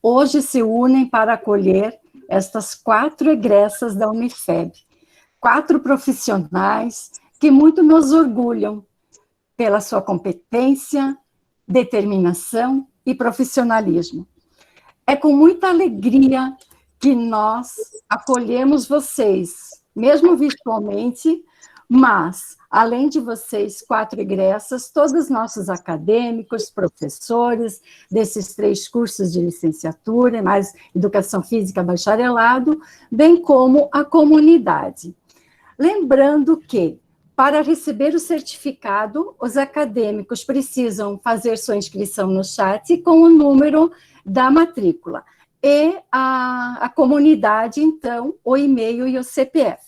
hoje se unem para acolher estas 4 egressas da Unifeb, 4 profissionais que muito nos orgulham pela sua competência, determinação e profissionalismo. É com muita alegria que nós acolhemos vocês, mesmo virtualmente, mas, além de vocês, 4 egressas, todos os nossos acadêmicos, professores desses 3 cursos de licenciatura, mais Educação Física Bacharelado, bem como a comunidade. Lembrando que, para receber o certificado, os acadêmicos precisam fazer sua inscrição no chat com o número da matrícula. E a comunidade, então, o e-mail e o CPF.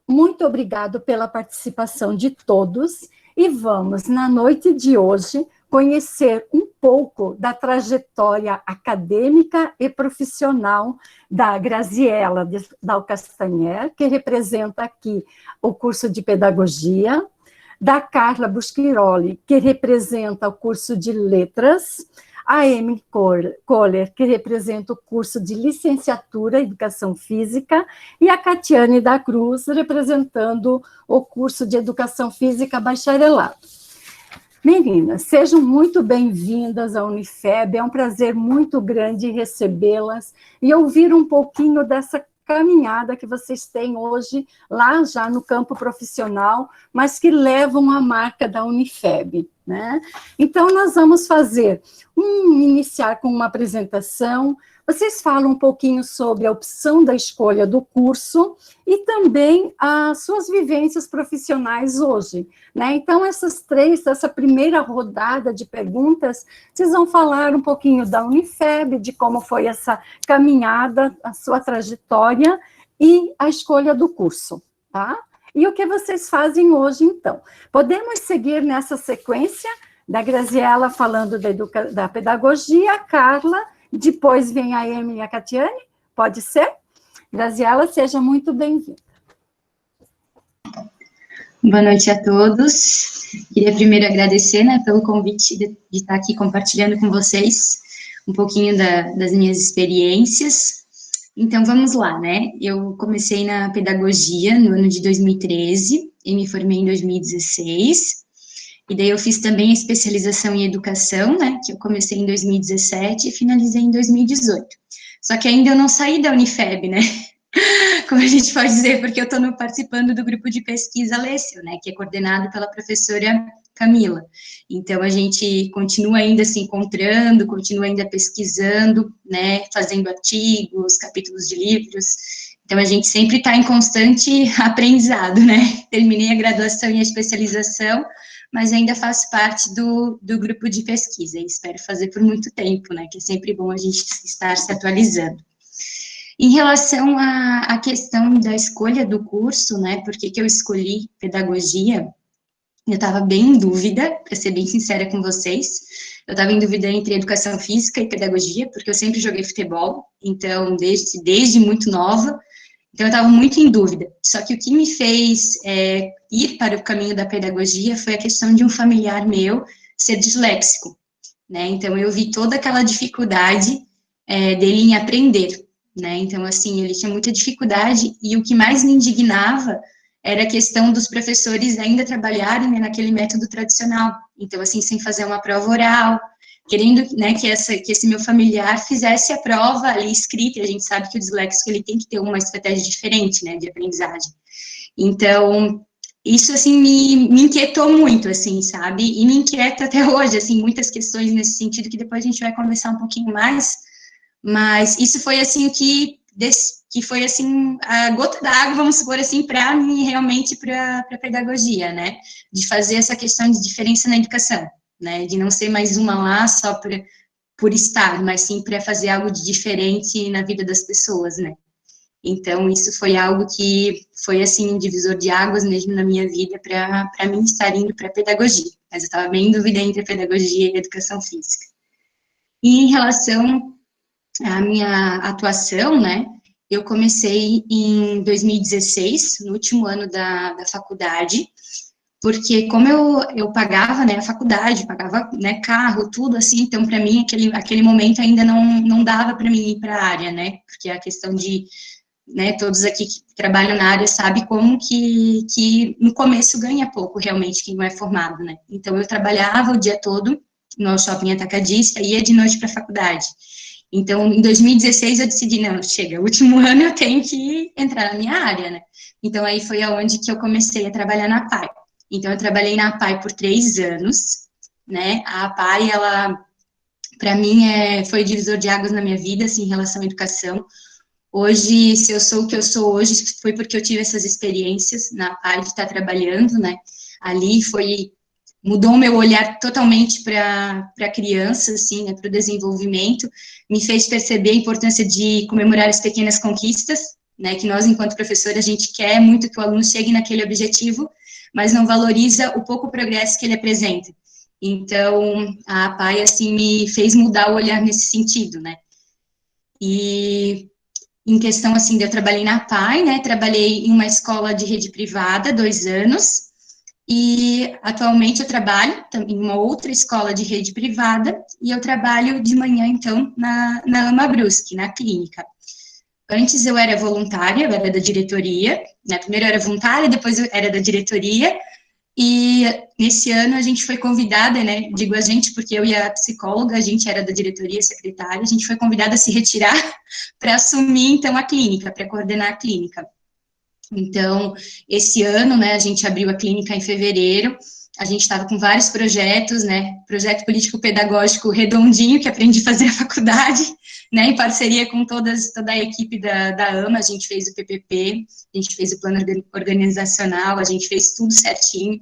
Muito obrigado pela participação de todos e vamos, na noite de hoje, conhecer um pouco da trajetória acadêmica e profissional da Graziela Dalcastanher, que representa aqui o curso de Pedagogia, da Carla Buschiroli, que representa o curso de Letras, a Amy Kohler, que representa o curso de Licenciatura em Educação Física, e a Catiane da Cruz, representando o curso de Educação Física Bacharelado. Meninas, sejam muito bem-vindas à Unifeb, é um prazer muito grande recebê-las e ouvir um pouquinho dessa caminhada que vocês têm hoje, lá já no campo profissional, mas que levam a marca da Unifeb, né? Então, nós vamos iniciar com uma apresentação. Vocês falam um pouquinho sobre a opção da escolha do curso e também as suas vivências profissionais hoje, né? Então, essa primeira rodada de perguntas, vocês vão falar um pouquinho da Unifeb, de como foi essa caminhada, a sua trajetória e a escolha do curso, tá? E o que vocês fazem hoje, então? Podemos seguir nessa sequência da Graziela falando da pedagogia, a Carla, depois vem a Amy e a Catiane, pode ser? Graziela, seja muito bem-vinda. Boa noite a todos. Queria primeiro agradecer, né, pelo convite de estar aqui compartilhando com vocês um pouquinho das minhas experiências. Então, vamos lá, né? Eu comecei na pedagogia no ano de 2013 e me formei em 2016. E daí eu fiz também a especialização em educação, né, que eu comecei em 2017 e finalizei em 2018. Só que ainda eu não saí da Unifeb, né? Como a gente pode dizer, porque eu estou participando do grupo de pesquisa Lessio, né, que é coordenado pela professora Camila. Então, a gente continua ainda se encontrando, continua ainda pesquisando, né, fazendo artigos, capítulos de livros. Então, a gente sempre está em constante aprendizado, né? Terminei a graduação e a especialização, mas ainda faço parte do grupo de pesquisa, e espero fazer por muito tempo, né, que é sempre bom a gente estar se atualizando. Em relação à questão da escolha do curso, né, por que eu escolhi pedagogia, eu estava bem em dúvida, para ser bem sincera com vocês, eu estava em dúvida entre educação física e pedagogia, porque eu sempre joguei futebol, então, desde muito nova, então eu estava muito em dúvida. Só que o que me fez ir para o caminho da pedagogia foi a questão de um familiar meu ser disléxico, né, então eu vi toda aquela dificuldade dele em aprender, né, então, assim, ele tinha muita dificuldade, e o que mais me indignava era a questão dos professores ainda trabalharem, né, naquele método tradicional, então, assim, sem fazer uma prova oral, querendo, né, que esse meu familiar fizesse a prova ali escrita, e a gente sabe que o disléxico, ele tem que ter uma estratégia diferente, né, de aprendizagem. Então, isso, assim, me inquietou muito, assim, sabe, e me inquieta até hoje, assim, muitas questões nesse sentido, que depois a gente vai conversar um pouquinho mais, mas isso foi, assim, o que foi, assim, a gota d'água, vamos supor assim, para mim, realmente, para a pedagogia, né, de fazer essa questão de diferença na educação, né, de não ser mais uma lá só por estar, mas sim para fazer algo de diferente na vida das pessoas, né. Então, isso foi algo que foi, assim, um divisor de águas mesmo na minha vida para mim estar indo para a pedagogia, mas eu estava bem em dúvida entre a pedagogia e a educação física. E em relação à minha atuação, né, eu comecei em 2016, no último ano da faculdade, porque como eu pagava, né, a faculdade, pagava, né, carro, tudo assim, então para mim aquele momento ainda não dava para mim ir para a área, né, porque a questão de, né, todos aqui que trabalham na área sabem como que no começo ganha pouco realmente quem não é formado, né, então eu trabalhava o dia todo no shopping atacadista e ia de noite para a faculdade. Então, em 2016 eu decidi, não, chega, o último ano eu tenho que entrar na minha área, né, então aí foi aonde que eu comecei a trabalhar na PAI. Então, eu trabalhei na APAE por 3 anos, né? A APAE, ela, para mim, foi divisor de águas na minha vida, assim, em relação à educação. Hoje, se eu sou o que eu sou hoje, foi porque eu tive essas experiências na APAE de estar trabalhando, né? Ali mudou o meu olhar totalmente para a criança, assim, né, para o desenvolvimento, me fez perceber a importância de comemorar as pequenas conquistas, né, que nós, enquanto professora, a gente quer muito que o aluno chegue naquele objetivo, mas não valoriza o pouco progresso que ele apresenta. Então, a APAE, assim, me fez mudar o olhar nesse sentido, né. E em questão, assim, eu trabalhei na APAE, né, trabalhei em uma escola de rede privada, 2 anos, e atualmente eu trabalho em uma outra escola de rede privada, e eu trabalho de manhã, então, na AMA Brusque, na clínica. Antes eu era voluntária, eu era da diretoria, né, primeiro eu era voluntária, depois eu era da diretoria, e nesse ano a gente foi convidada, né, digo a gente porque eu e a psicóloga, a gente era da diretoria, secretária, a gente foi convidada a se retirar para assumir, então, a clínica, para coordenar a clínica. Então, esse ano, né, a gente abriu a clínica em fevereiro, a gente estava com vários projetos, né, projeto político-pedagógico redondinho, que aprendi a fazer a faculdade, né, em parceria com toda a equipe da AMA, a gente fez o PPP, a gente fez o plano organizacional, a gente fez tudo certinho,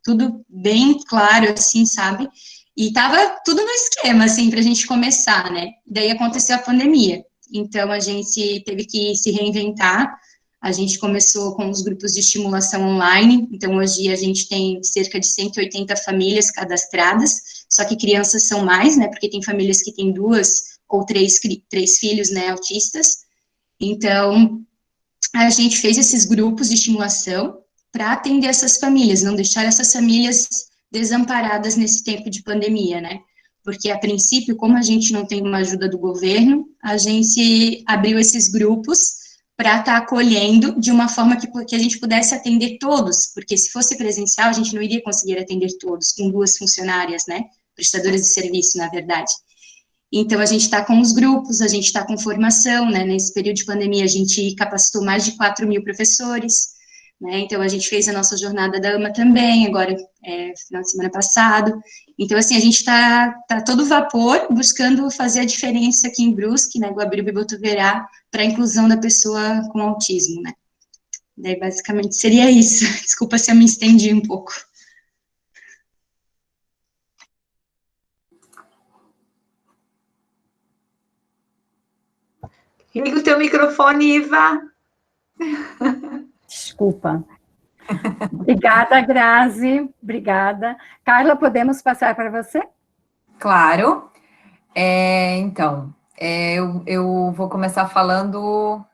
tudo bem claro, assim, sabe, e estava tudo no esquema, assim, para a gente começar, né, daí aconteceu a pandemia, então a gente teve que se reinventar. A gente começou com os grupos de estimulação online, então hoje a gente tem cerca de 180 famílias cadastradas, só que crianças são mais, né, porque tem famílias que têm 2 ou 3 filhos, né, autistas. Então, a gente fez esses grupos de estimulação para atender essas famílias, não deixar essas famílias desamparadas nesse tempo de pandemia, né, porque a princípio, como a gente não tem uma ajuda do governo, a gente abriu esses grupos para estar acolhendo de uma forma que a gente pudesse atender todos, porque se fosse presencial, a gente não iria conseguir atender todos, com 2 funcionárias, né, prestadoras de serviço, na verdade. Então, a gente está com os grupos, a gente está com formação, né, nesse período de pandemia, a gente capacitou mais de 4.000 professores, né, então a gente fez a nossa jornada da AMA também, agora, final de semana passado. Então, assim, a gente está todo vapor buscando fazer a diferença aqui em Brusque, né, Guabiruba e Botuverá, para a inclusão da pessoa com autismo, né. Daí, basicamente, seria isso. Desculpa se eu me estendi um pouco. Liga o teu microfone, Iva. Desculpa. Obrigada, Grazi. Obrigada. Carla, podemos passar para você? Claro. Então, eu vou começar falando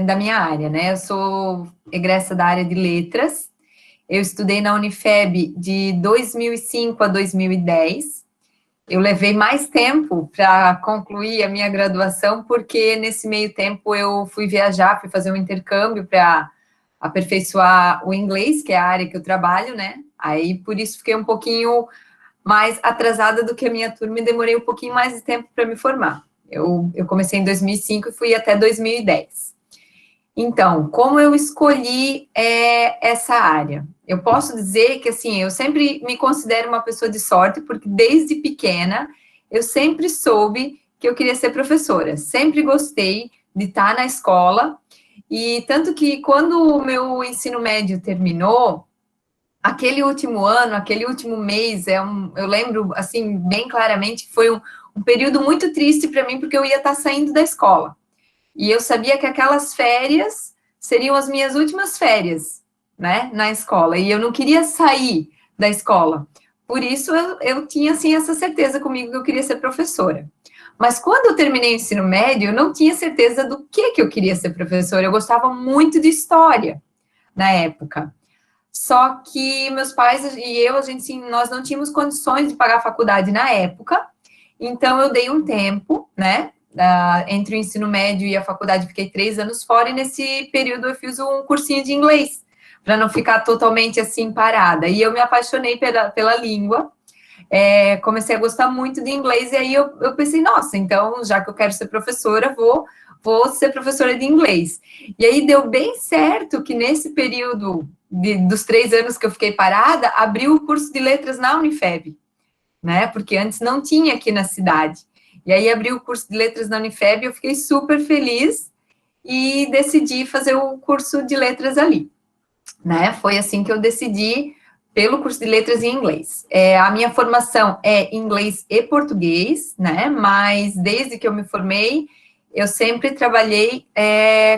da minha área, né? Eu sou egressa da área de letras. Eu estudei na Unifeb de 2005 a 2010. Eu levei mais tempo para concluir a minha graduação, porque nesse meio tempo eu fui viajar, fui fazer um intercâmbio para aperfeiçoar o inglês, que é a área que eu trabalho, né? Aí, por isso, fiquei um pouquinho mais atrasada do que a minha turma e demorei um pouquinho mais de tempo para me formar. Eu comecei em 2005 e fui até 2010. Então, como eu escolhi essa área? Eu posso dizer que, assim, eu sempre me considero uma pessoa de sorte, porque desde pequena eu sempre soube que eu queria ser professora. Sempre gostei de estar na escola, e tanto que quando o meu ensino médio terminou, aquele último ano, aquele último mês, eu lembro, assim, bem claramente, foi um período muito triste para mim, porque eu ia estar saindo da escola. E eu sabia que aquelas férias seriam as minhas últimas férias, né, na escola. E eu não queria sair da escola. Por isso, eu tinha, assim, essa certeza comigo que eu queria ser professora. Mas quando eu terminei o ensino médio, eu não tinha certeza do que eu queria ser professora. Eu gostava muito de história na época. só que meus pais e eu, a gente, assim, nós não tínhamos condições de pagar a faculdade na época, então eu dei um tempo, né, entre o ensino médio e a faculdade, fiquei 3 anos fora, e nesse período eu fiz um cursinho de inglês, para não ficar totalmente, assim, parada, e eu me apaixonei pela língua, comecei a gostar muito de inglês, e aí eu pensei, nossa, então, já que eu quero ser professora, vou ser professora de inglês. E aí deu bem certo que nesse período dos 3 anos que eu fiquei parada, abriu o curso de letras na Unifeb, né? Porque antes não tinha aqui na cidade. E aí abriu o curso de letras na Unifeb, eu fiquei super feliz e decidi fazer o curso de letras ali, né? Foi assim que eu decidi pelo curso de letras em inglês. A minha formação é inglês e português, né? Mas desde que eu me formei, eu sempre trabalhei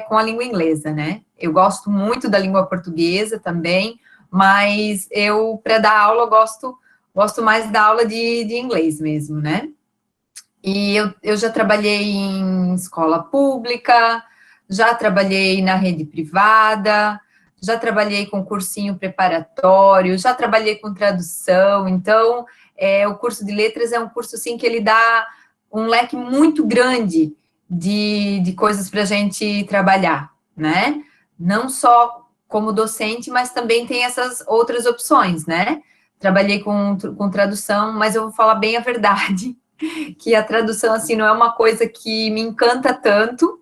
com a língua inglesa, né? Eu gosto muito da língua portuguesa também, mas eu, para dar aula, gosto mais da aula de inglês mesmo, né? E eu já trabalhei em escola pública, já trabalhei na rede privada, já trabalhei com cursinho preparatório, já trabalhei com tradução, então, o curso de letras é um curso, assim, que ele dá um leque muito grande de coisas para a gente trabalhar, né? Não só como docente, mas também tem essas outras opções, né? Trabalhei com tradução, mas eu vou falar bem a verdade, que a tradução, assim, não é uma coisa que me encanta tanto,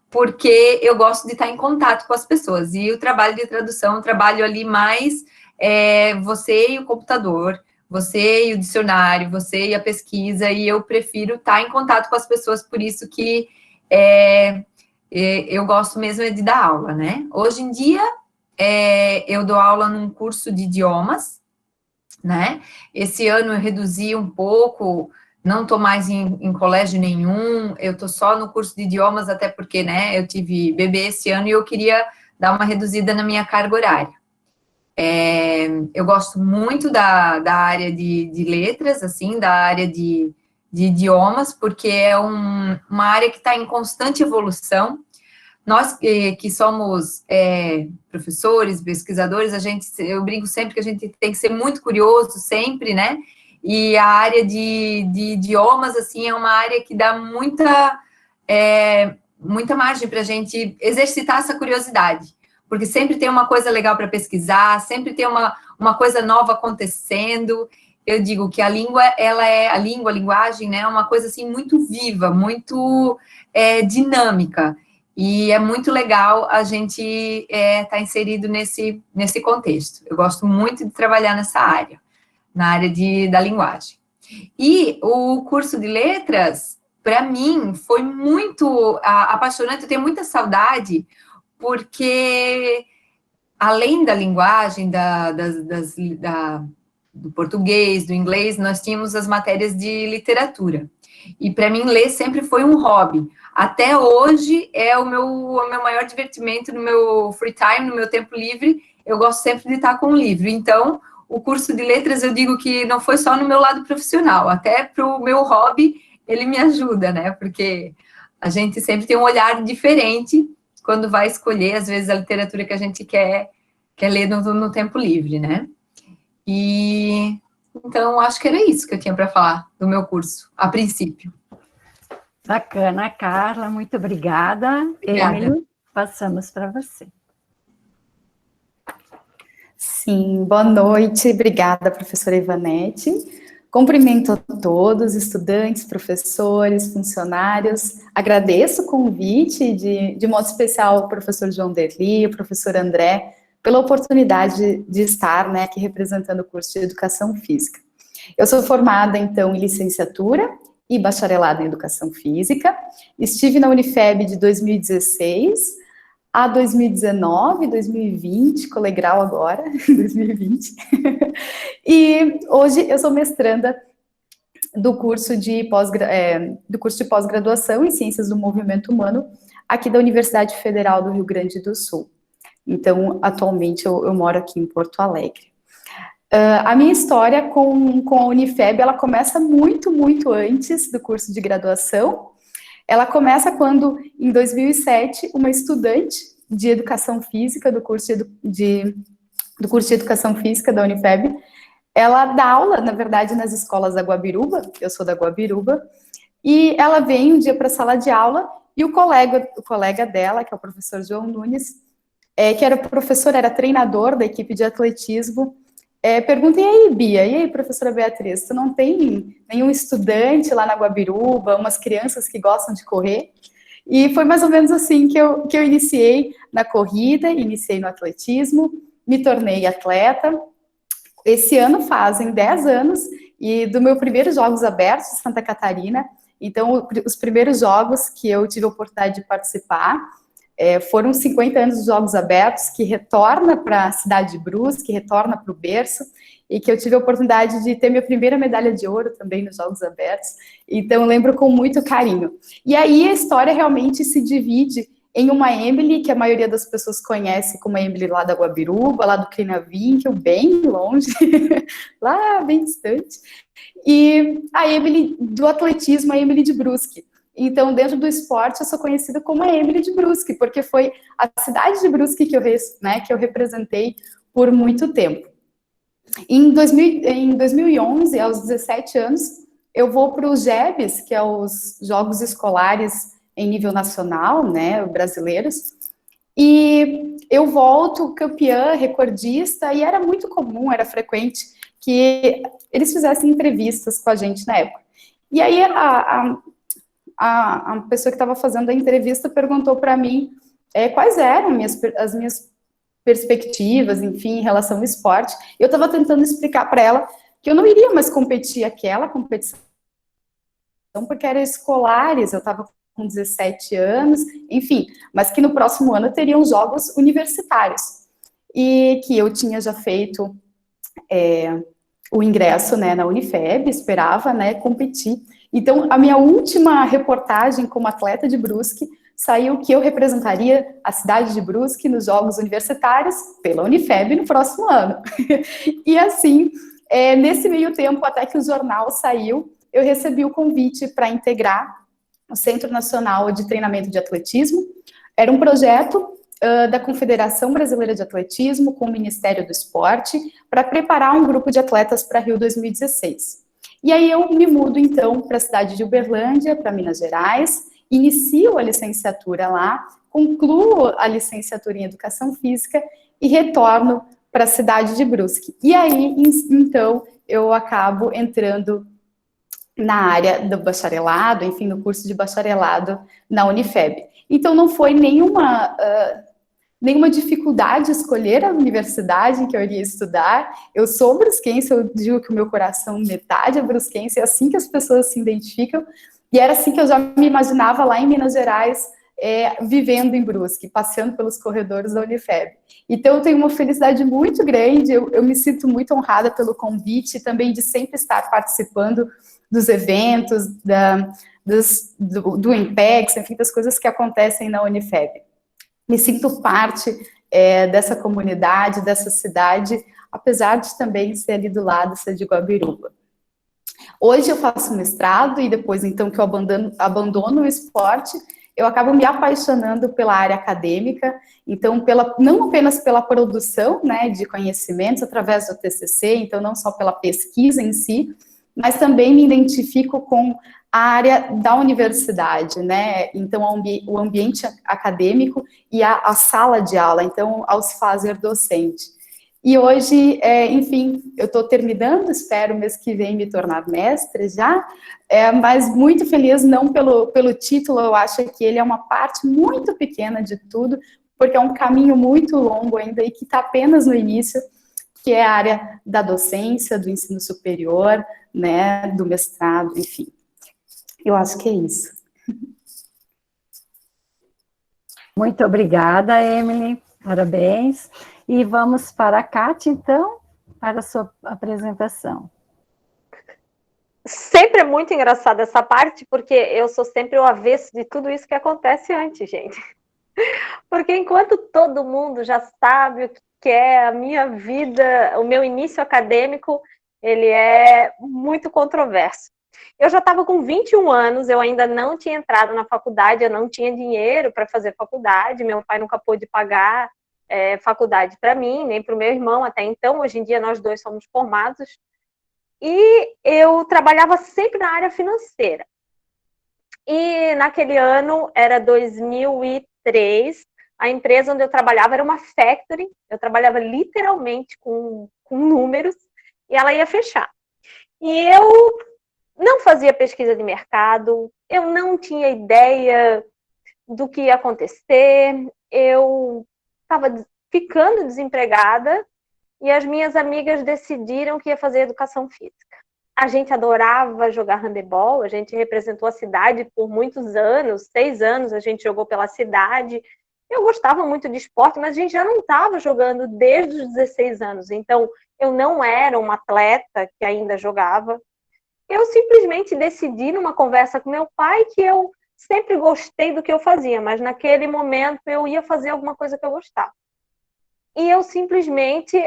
porque eu gosto de estar em contato com as pessoas, e o trabalho de tradução, eu trabalho ali mais você e o computador, você e o dicionário, você e a pesquisa, e eu prefiro estar em contato com as pessoas, por isso que eu gosto mesmo de dar aula, né? Hoje em dia, eu dou aula num curso de idiomas, né? Esse ano eu reduzi um pouco, não estou mais em colégio nenhum, eu estou só no curso de idiomas, até porque, né, eu tive bebê esse ano e eu queria dar uma reduzida na minha carga horária. Eu gosto muito da área de letras, assim, da área de idiomas, porque é uma área que está em constante evolução. Nós que somos professores, pesquisadores, eu brinco sempre que a gente tem que ser muito curioso sempre, né? E a área de idiomas, assim, é uma área que dá muita margem para a gente exercitar essa curiosidade, porque sempre tem uma coisa legal para pesquisar, sempre tem uma coisa nova acontecendo. Eu digo que a língua, a linguagem, né, é uma coisa, assim, muito viva, muito dinâmica, e é muito legal a gente estar inserido nesse contexto. Eu gosto muito de trabalhar nessa área, na área da linguagem. E o curso de letras, para mim, foi muito apaixonante, eu tenho muita saudade, porque além da linguagem, do português, do inglês, nós tínhamos as matérias de literatura. E para mim, ler sempre foi um hobby. Até hoje é o meu maior divertimento no meu free time, no meu tempo livre. Eu gosto sempre de estar com um livro. Então, o curso de letras, eu digo que não foi só no meu lado profissional, até para o meu hobby, ele me ajuda, né? Porque a gente sempre tem um olhar diferente quando vai escolher, às vezes, a literatura que a gente quer ler no tempo livre, né? E então, acho que era isso que eu tinha para falar do meu curso, a princípio. Bacana, Carla, muito obrigada. Emily, passamos para você. Sim, boa noite, obrigada, professora Ivanete. Cumprimento a todos, estudantes, professores, funcionários. Agradeço o convite, de modo especial, ao professor João Derli, ao professor André, pela oportunidade de estar, né, aqui representando o curso de Educação Física. Eu sou formada, então, em licenciatura e bacharelado em Educação Física. Estive na Unifeb de 2016 a 2019, 2020, colegrau agora, 2020. E hoje eu sou mestranda do curso de pós-graduação em Ciências do Movimento Humano, aqui da Universidade Federal do Rio Grande do Sul. Então, atualmente, eu moro aqui em Porto Alegre. A minha história com a Unifeb, ela começa muito, muito antes do curso de graduação. Ela começa quando, em 2007, uma estudante de Educação Física do curso de do curso de Educação Física da Unifeb. Ela dá aula, na verdade, nas escolas da Guabiruba, eu sou da Guabiruba, e ela vem um dia para a sala de aula, e o colega dela, que é o professor João Nunes, que era professor, era treinador da equipe de atletismo, pergunta, e aí, Bia, e aí, professora Beatriz, tu não tem nenhum estudante lá na Guabiruba, umas crianças que gostam de correr? E foi mais ou menos assim que eu iniciei na corrida, iniciei no atletismo, me tornei atleta. Esse ano fazem 10 anos, e do meu primeiro Jogos Abertos de Santa Catarina, então os primeiros jogos que eu tive a oportunidade de participar, foram 50 anos de Jogos Abertos, que retorna para a cidade de Brusque, que retorna para o berço, e que eu tive a oportunidade de ter minha primeira medalha de ouro também nos Jogos Abertos, então eu lembro com muito carinho. E aí a história realmente se divide em uma Emily, que a maioria das pessoas conhece como a Emily lá da Guabiruba, lá do Clinavinkel, bem longe, lá bem distante, e a Emily do atletismo, a Emily de Brusque. Então, dentro do esporte, eu sou conhecida como a Emily de Brusque, porque foi a cidade de Brusque que eu representei por muito tempo. Em 2011, aos 17 anos, eu vou para os JEBs, que é os Jogos Escolares em nível nacional, né, brasileiros, e eu volto campeã, recordista, e era muito comum, era frequente que eles fizessem entrevistas com a gente na época. E aí a pessoa que estava fazendo a entrevista perguntou para mim quais eram as minhas perspectivas, enfim, em relação ao esporte. Eu estava tentando explicar para ela que eu não iria mais competir aquela competição, porque eram escolares, eu estava com 17 anos, enfim, mas que no próximo ano teriam jogos universitários, e que eu tinha já feito o ingresso, né, na Unifeb, esperava, né, competir. Então, a minha última reportagem como atleta de Brusque saiu que eu representaria a cidade de Brusque nos Jogos Universitários pela Unifeb no próximo ano. E assim, nesse meio tempo, até que o jornal saiu, eu recebi o convite para integrar o Centro Nacional de Treinamento de Atletismo. Era um projeto da Confederação Brasileira de Atletismo com o Ministério do Esporte para preparar um grupo de atletas para Rio 2016. E aí eu me mudo, então, para a cidade de Uberlândia, para Minas Gerais, inicio a licenciatura lá, concluo a licenciatura em Educação Física e retorno para a cidade de Brusque. E aí, então, eu acabo entrando na área do bacharelado, enfim, no curso de bacharelado na Unifeb. Então, não foi nenhuma dificuldade escolher a universidade em que eu iria estudar. Eu sou brusquense, eu digo que o meu coração metade é brusquense, é assim que as pessoas se identificam, e era assim que eu já me imaginava lá em Minas Gerais, vivendo em Brusque, passeando pelos corredores da Unifeb. Então, eu tenho uma felicidade muito grande, eu me sinto muito honrada pelo convite, também de sempre estar participando dos eventos, do IMPEX, enfim, das coisas que acontecem na Unifeb. Me sinto parte dessa comunidade, dessa cidade, apesar de também ser ali do lado, ser de Guabiruba. Hoje eu faço mestrado e depois, então, que eu abandono o esporte, eu acabo me apaixonando pela área acadêmica, então, não apenas pela produção, né, de conhecimentos através do TCC, então não só pela pesquisa em si, mas também me identifico com a área da universidade, né, então o ambiente acadêmico e a sala de aula, então, ao se fazer docente. E hoje, enfim, eu estou terminando, espero mês que vem me tornar mestre já, mas muito feliz, não pelo título, eu acho que ele é uma parte muito pequena de tudo, porque é um caminho muito longo ainda e que está apenas no início, que é a área da docência, do ensino superior, né, do mestrado, enfim. Eu acho que é isso. Muito obrigada, Emily, parabéns. E vamos para a Kátia, então, para a sua apresentação. Sempre é muito engraçada essa parte, porque eu sou sempre o avesso de tudo isso que acontece antes, gente. Porque enquanto todo mundo já sabe o que é a minha vida, o meu início acadêmico, ele é muito controverso. Eu já estava com 21 anos, eu ainda não tinha entrado na faculdade, eu não tinha dinheiro para fazer faculdade, meu pai nunca pôde pagar, faculdade para mim, nem para o meu irmão até então. Hoje em dia nós dois somos formados. E eu trabalhava sempre na área financeira. E naquele ano, era 2003, a empresa onde eu trabalhava era uma factory, eu trabalhava literalmente com números, e ela ia fechar. E eu não fazia pesquisa de mercado, eu não tinha ideia do que ia acontecer, eu estava ficando desempregada, e as minhas amigas decidiram que ia fazer educação física. A gente adorava jogar handebol, a gente representou a cidade por muitos anos, 6 anos a gente jogou pela cidade. Eu gostava muito de esporte, mas a gente já não estava jogando desde os 16 anos, então eu não era uma atleta que ainda jogava. Eu simplesmente decidi numa conversa com meu pai que eu sempre gostei do que eu fazia, mas naquele momento eu ia fazer alguma coisa que eu gostava. E eu simplesmente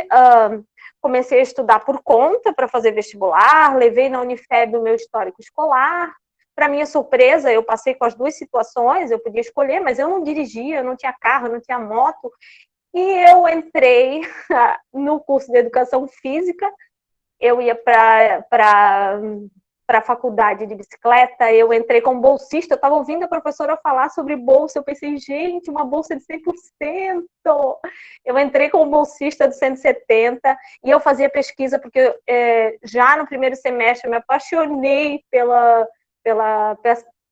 comecei a estudar por conta para fazer vestibular, levei na Unifeb o meu histórico escolar. Para minha surpresa, eu passei com as duas situações, eu podia escolher, mas eu não dirigia, eu não tinha carro, eu não tinha moto. E eu entrei no curso de Educação Física, eu ia para a faculdade de bicicleta, eu entrei como bolsista, eu estava ouvindo a professora falar sobre bolsa, eu pensei, gente, uma bolsa de 100%. Eu entrei como bolsista de 170 e eu fazia pesquisa, porque já no primeiro semestre eu me apaixonei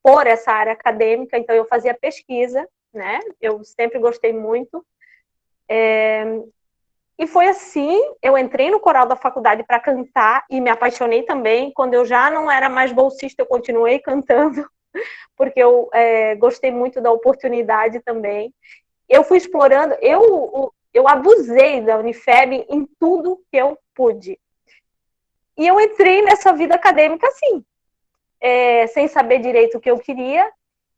por essa área acadêmica, então eu fazia pesquisa, né? Eu sempre gostei muito. E foi assim, eu entrei no coral da faculdade para cantar e me apaixonei também. Quando eu já não era mais bolsista, eu continuei cantando, porque eu gostei muito da oportunidade também. Eu fui explorando, eu abusei da Unifeb em tudo que eu pude. E eu entrei nessa vida acadêmica assim, sem saber direito o que eu queria.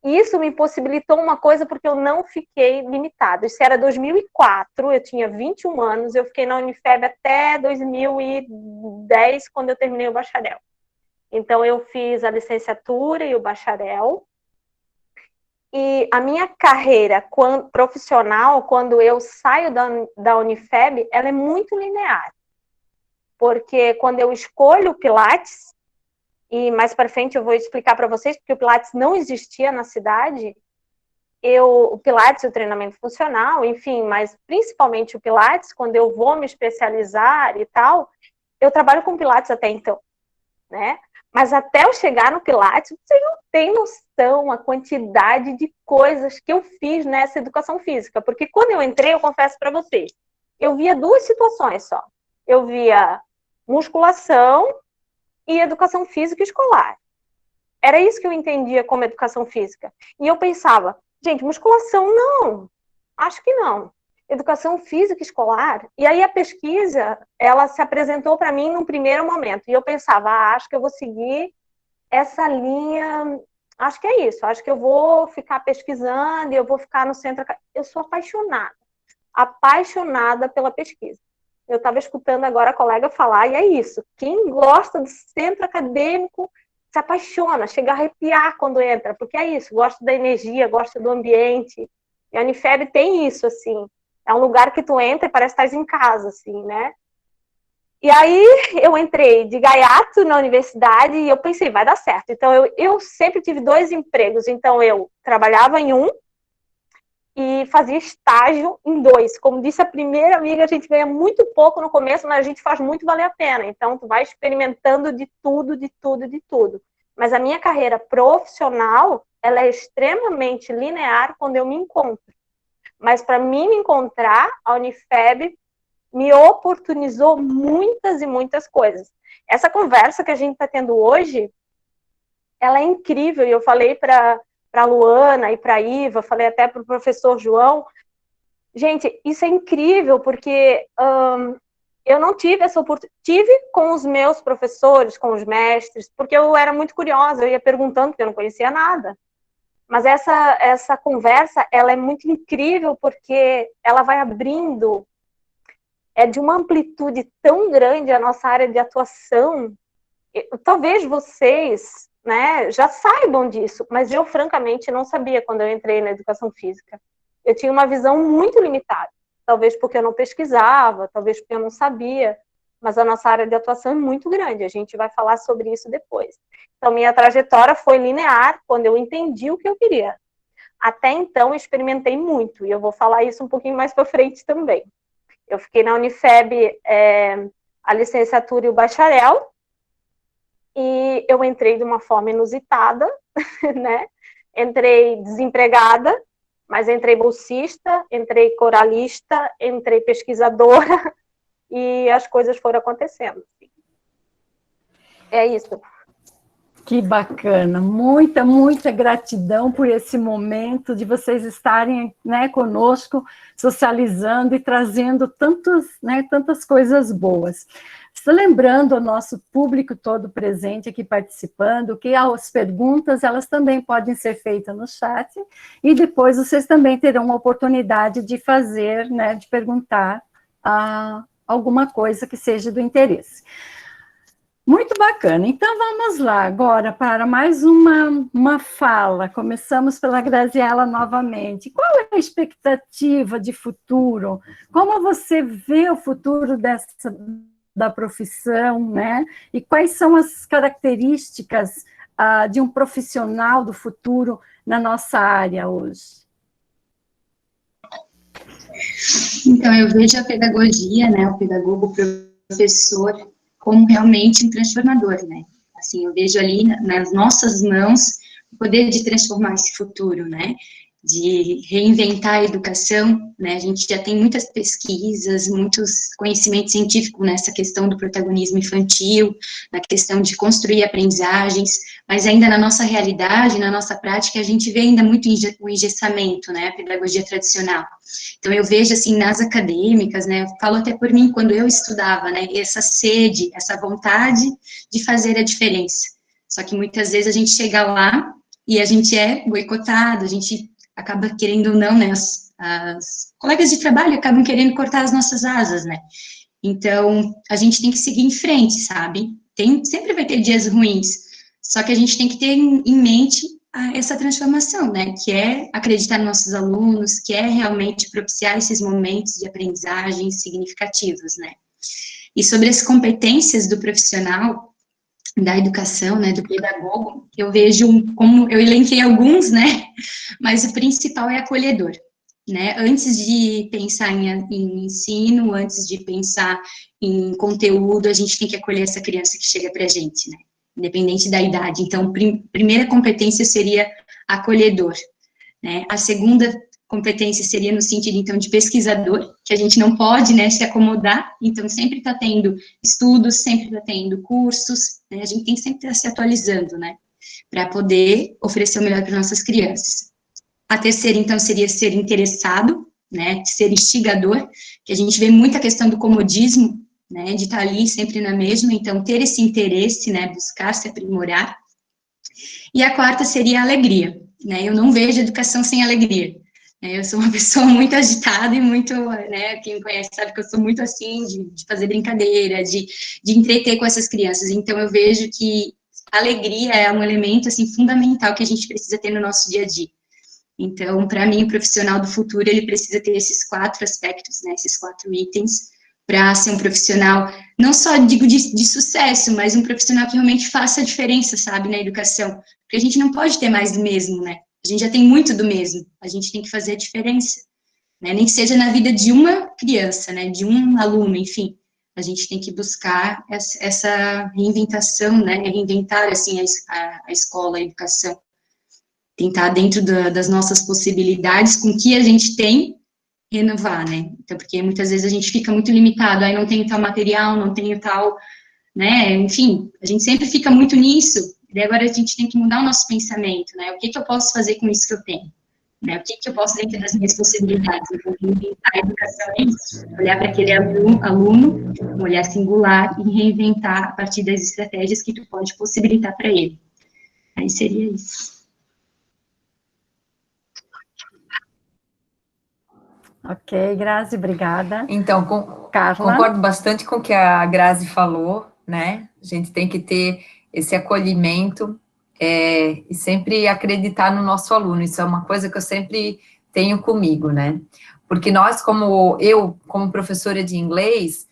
E isso me possibilitou uma coisa, porque eu não fiquei limitada. Isso era 2004, eu tinha 21 anos, eu fiquei na Unifeb até 2010, quando eu terminei o bacharel. Então, eu fiz a licenciatura e o bacharel. E a minha carreira profissional, quando eu saio da Unifeb, ela é muito linear. Porque quando eu escolho o Pilates, e mais para frente eu vou explicar para vocês, porque o Pilates não existia na cidade, o Pilates, o treinamento funcional, enfim, mas principalmente o Pilates, quando eu vou me especializar e tal, eu trabalho com Pilates até então, né? Mas até eu chegar no Pilates, vocês não têm noção a quantidade de coisas que eu fiz nessa educação física, porque quando eu entrei, eu confesso para vocês, eu via 2 situações só. Eu via musculação e educação física escolar. Era isso que eu entendia como educação física. E eu pensava, gente, musculação não, acho que não. Educação física escolar. E aí a pesquisa, ela se apresentou para mim num primeiro momento. E eu pensava, acho que eu vou seguir essa linha, acho que é isso, acho que eu vou ficar pesquisando e eu vou ficar no centro. Eu sou apaixonada pela pesquisa. Eu estava escutando agora a colega falar, e é isso. Quem gosta do centro acadêmico se apaixona, chega a arrepiar quando entra, porque é isso, gosta da energia, gosta do ambiente. E a Unifeb tem isso, assim. É um lugar que tu entra e parece que estás em casa, assim, né? E aí eu entrei de gaiato na universidade e eu pensei, vai dar certo. Então eu sempre tive 2 empregos. Então eu trabalhava em um e fazia estágio em 2. Como disse a primeira amiga, a gente ganha muito pouco no começo, mas a gente faz muito valer a pena. Então, tu vai experimentando de tudo, de tudo, de tudo. Mas a minha carreira profissional, ela é extremamente linear quando eu me encontro. Mas para mim me encontrar, a Unifeb me oportunizou muitas e muitas coisas. Essa conversa que a gente está tendo hoje, ela é incrível. E eu falei para a Luana e para a Iva, falei até para o professor João, gente, isso é incrível, porque eu não tive essa oportunidade, tive com os meus professores, com os mestres, porque eu era muito curiosa, eu ia perguntando, porque eu não conhecia nada. Mas essa conversa, ela é muito incrível, porque ela vai abrindo, de uma amplitude tão grande a nossa área de atuação. Talvez vocês, né, já saibam disso, mas eu, francamente, não sabia quando eu entrei na educação física. Eu tinha uma visão muito limitada. talvez porque eu não pesquisava, talvez porque eu não sabia, mas a nossa área de atuação é muito grande, a gente vai falar sobre isso depois. Então, minha trajetória foi linear quando eu entendi o que eu queria. Até então, eu experimentei muito, e eu vou falar isso um pouquinho mais para frente também. Eu fiquei na Unifeb a licenciatura e o bacharel, e eu entrei de uma forma inusitada, né? Entrei desempregada, mas entrei bolsista, entrei coralista, entrei pesquisadora, e as coisas foram acontecendo. É isso. Que bacana, muita, muita gratidão por esse momento de vocês estarem, né, conosco, socializando e trazendo tantas coisas boas. Lembrando ao nosso público todo presente aqui participando, que as perguntas, elas também podem ser feitas no chat, e depois vocês também terão a oportunidade de fazer, né, de perguntar alguma coisa que seja do interesse. Muito bacana. Então, vamos lá agora para mais uma fala. Começamos pela Graziela novamente. Qual é a expectativa de futuro? Como você vê o futuro da profissão, né? E quais são as características de um profissional do futuro na nossa área hoje? Então, eu vejo a pedagogia, né, o pedagogo, o professor, como realmente um transformador, né? Assim, eu vejo ali nas nossas mãos o poder de transformar esse futuro, né? De reinventar a educação, né? A gente já tem muitas pesquisas, muitos conhecimentos científicos nessa questão do protagonismo infantil, na questão de construir aprendizagens, mas ainda na nossa realidade, na nossa prática, a gente vê ainda muito o engessamento, né? A pedagogia tradicional. Então, eu vejo, assim, nas acadêmicas, né? Eu falo até por mim, quando eu estudava, né? Essa sede, essa vontade de fazer a diferença. Só que muitas vezes a gente chega lá e a gente é boicotado, a gente acaba querendo ou não, né, as colegas de trabalho acabam querendo cortar as nossas asas, né, então, a gente tem que seguir em frente, sabe, sempre vai ter dias ruins, só que a gente tem que ter em mente essa transformação, né, que é acreditar nos nossos alunos, que é realmente propiciar esses momentos de aprendizagem significativos, né, e sobre as competências do profissional, da educação, né, do pedagogo, eu vejo como, eu elenquei alguns, né, mas o principal é acolhedor, né, antes de pensar em ensino, antes de pensar em conteúdo, a gente tem que acolher essa criança que chega para a gente, né, independente da idade. Então, primeira competência seria acolhedor, né, a segunda competência seria no sentido, então, de pesquisador, que a gente não pode, né, se acomodar, então, sempre está tendo estudos, sempre está tendo cursos, né, a gente tem que sempre estar se atualizando, né, para poder oferecer o melhor para nossas crianças. A terceira, então, seria ser interessado, né, ser instigador, que a gente vê muita questão do comodismo, né, de estar ali sempre na mesma, então, ter esse interesse, né, buscar se aprimorar. E a quarta seria a alegria, né, eu não vejo educação sem alegria. Eu sou uma pessoa muito agitada e muito, né, quem me conhece sabe que eu sou muito assim, de fazer brincadeira, de entreter com essas crianças, então eu vejo que a alegria é um elemento, assim, fundamental que a gente precisa ter no nosso dia a dia. Então, para mim, o profissional do futuro, ele precisa ter esses 4 aspectos, né, esses 4 itens, para ser um profissional, não só, digo, de sucesso, mas um profissional que realmente faça a diferença, sabe, na educação, porque a gente não pode ter mais do mesmo, né, a gente já tem muito do mesmo, a gente tem que fazer a diferença, né, nem que seja na vida de uma criança, né, de um aluno, enfim, a gente tem que buscar essa reinventação, né, reinventar, assim, a escola, a educação, tentar dentro das nossas possibilidades, com o que a gente tem, renovar, né, então, porque muitas vezes a gente fica muito limitado, aí não tenho tal material, não tenho tal, né, enfim, a gente sempre fica muito nisso, e agora a gente tem que mudar o nosso pensamento, né, o que eu posso fazer com isso que eu tenho, né, o que eu posso dentro das minhas possibilidades, então, reinventar a educação é isso, olhar para aquele aluno, um olhar singular, e reinventar a partir das estratégias que tu pode possibilitar para ele, aí seria isso. Ok, Grazi, obrigada. Então, Carla? concordo bastante com o que a Grazi falou, né? A gente tem que ter esse acolhimento e sempre acreditar no nosso aluno. Isso é uma coisa que eu sempre tenho comigo, né? Porque nós, como professora de inglês,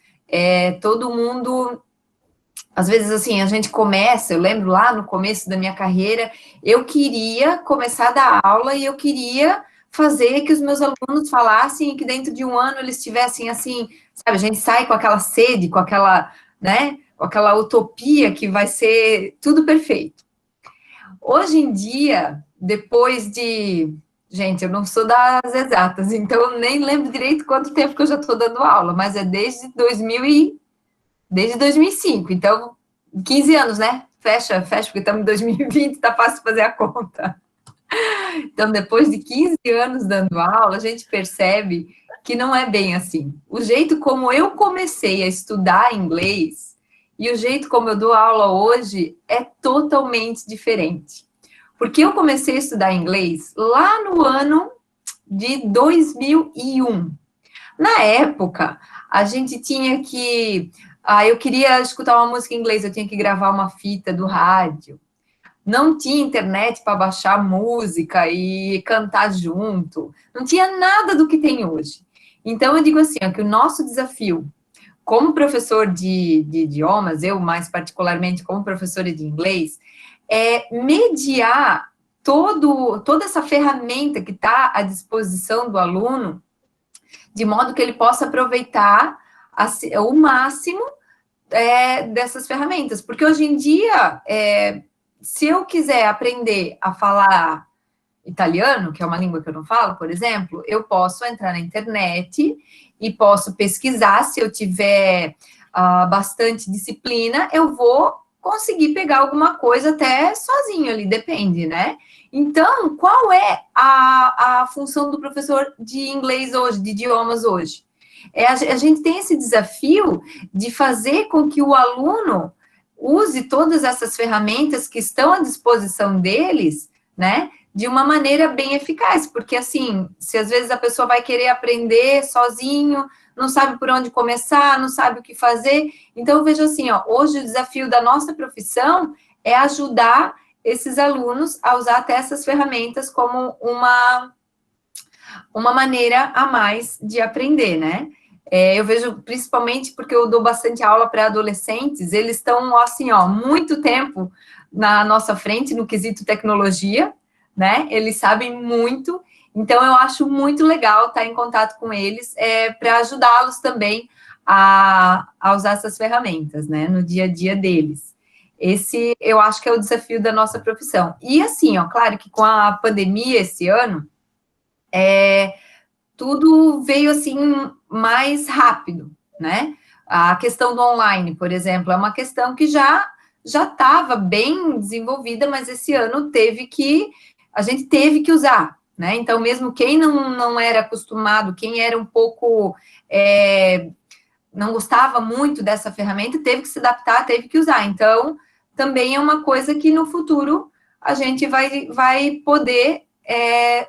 todo mundo, às vezes, assim, a gente começa, eu lembro lá no começo da minha carreira, eu queria começar a dar aula e eu queria fazer que os meus alunos falassem e que dentro de um ano eles tivessem, assim, sabe, a gente sai com aquela sede, com aquela, né, com aquela utopia que vai ser tudo perfeito. Hoje em dia, depois de... Gente, eu não sou das exatas, então eu nem lembro direito quanto tempo que eu já estou dando aula, mas é desde 2005, então 15 anos, né? Fecha, porque estamos em 2020, está fácil fazer a conta. Então, depois de 15 anos dando aula, a gente percebe que não é bem assim. O jeito como eu comecei a estudar inglês e o jeito como eu dou aula hoje é totalmente diferente. Porque eu comecei a estudar inglês lá no ano de 2001. Na época, a gente tinha que... eu queria escutar uma música em inglês, eu tinha que gravar uma fita do rádio. Não tinha internet para baixar música e cantar junto. Não tinha nada do que tem hoje. Então, eu digo assim, que o nosso desafio, como professor de idiomas, eu mais particularmente como professora de inglês, é mediar toda essa ferramenta que está à disposição do aluno, de modo que ele possa aproveitar o máximo dessas ferramentas. Porque hoje em dia, se eu quiser aprender a falar italiano, que é uma língua que eu não falo, por exemplo, eu posso entrar na internet e posso pesquisar. Se eu tiver bastante disciplina, eu vou conseguir pegar alguma coisa até sozinho ali, depende, né? Então, qual é a função do professor de inglês hoje, de idiomas hoje? A gente tem esse desafio de fazer com que o aluno use todas essas ferramentas que estão à disposição deles, né, de uma maneira bem eficaz, porque assim, se às vezes a pessoa vai querer aprender sozinho, não sabe por onde começar, não sabe o que fazer, então eu vejo assim, hoje o desafio da nossa profissão é ajudar esses alunos a usar até essas ferramentas como uma maneira a mais de aprender, né? Eu vejo principalmente porque eu dou bastante aula para adolescentes, eles estão, assim, muito tempo na nossa frente no quesito tecnologia, né? Eles sabem muito, então eu acho muito legal estar em contato com eles para ajudá-los também a usar essas ferramentas, né? No dia a dia deles. Esse, eu acho que é o desafio da nossa profissão. E assim, claro que com a pandemia esse ano, tudo veio, assim, mais rápido, né? A questão do online, por exemplo, é uma questão que já estava bem desenvolvida, mas esse ano a gente teve que usar, né? Então, mesmo quem não era acostumado, quem era um pouco... não gostava muito dessa ferramenta, teve que se adaptar, teve que usar. Então, também é uma coisa que no futuro a gente vai poder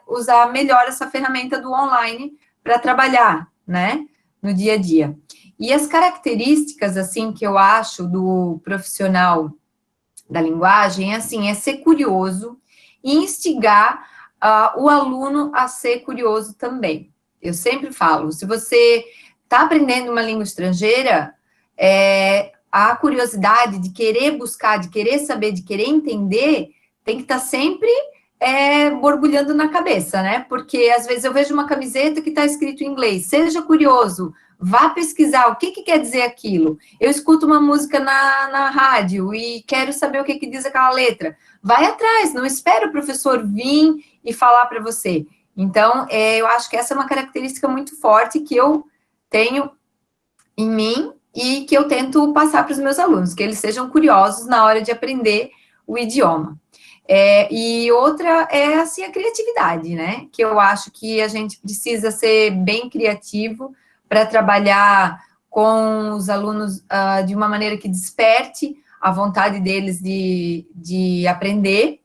usar melhor essa ferramenta do online para trabalhar, né, no dia a dia. E as características, assim, que eu acho do profissional da linguagem, assim, é ser curioso e instigar o aluno a ser curioso também. Eu sempre falo, se você está aprendendo uma língua estrangeira, a curiosidade de querer buscar, de querer saber, de querer entender, tem que estar sempre borbulhando na cabeça, né? Porque às vezes eu vejo uma camiseta que está escrito em inglês, seja curioso, vá pesquisar o que quer dizer aquilo. Eu escuto uma música na rádio e quero saber o que diz aquela letra. Vai atrás, não espera o professor vir e falar para você. Então, eu acho que essa é uma característica muito forte que eu tenho em mim e que eu tento passar para os meus alunos, que eles sejam curiosos na hora de aprender o idioma. E outra é, assim, a criatividade, né? Que eu acho que a gente precisa ser bem criativo para trabalhar com os alunos de uma maneira que desperte a vontade deles de aprender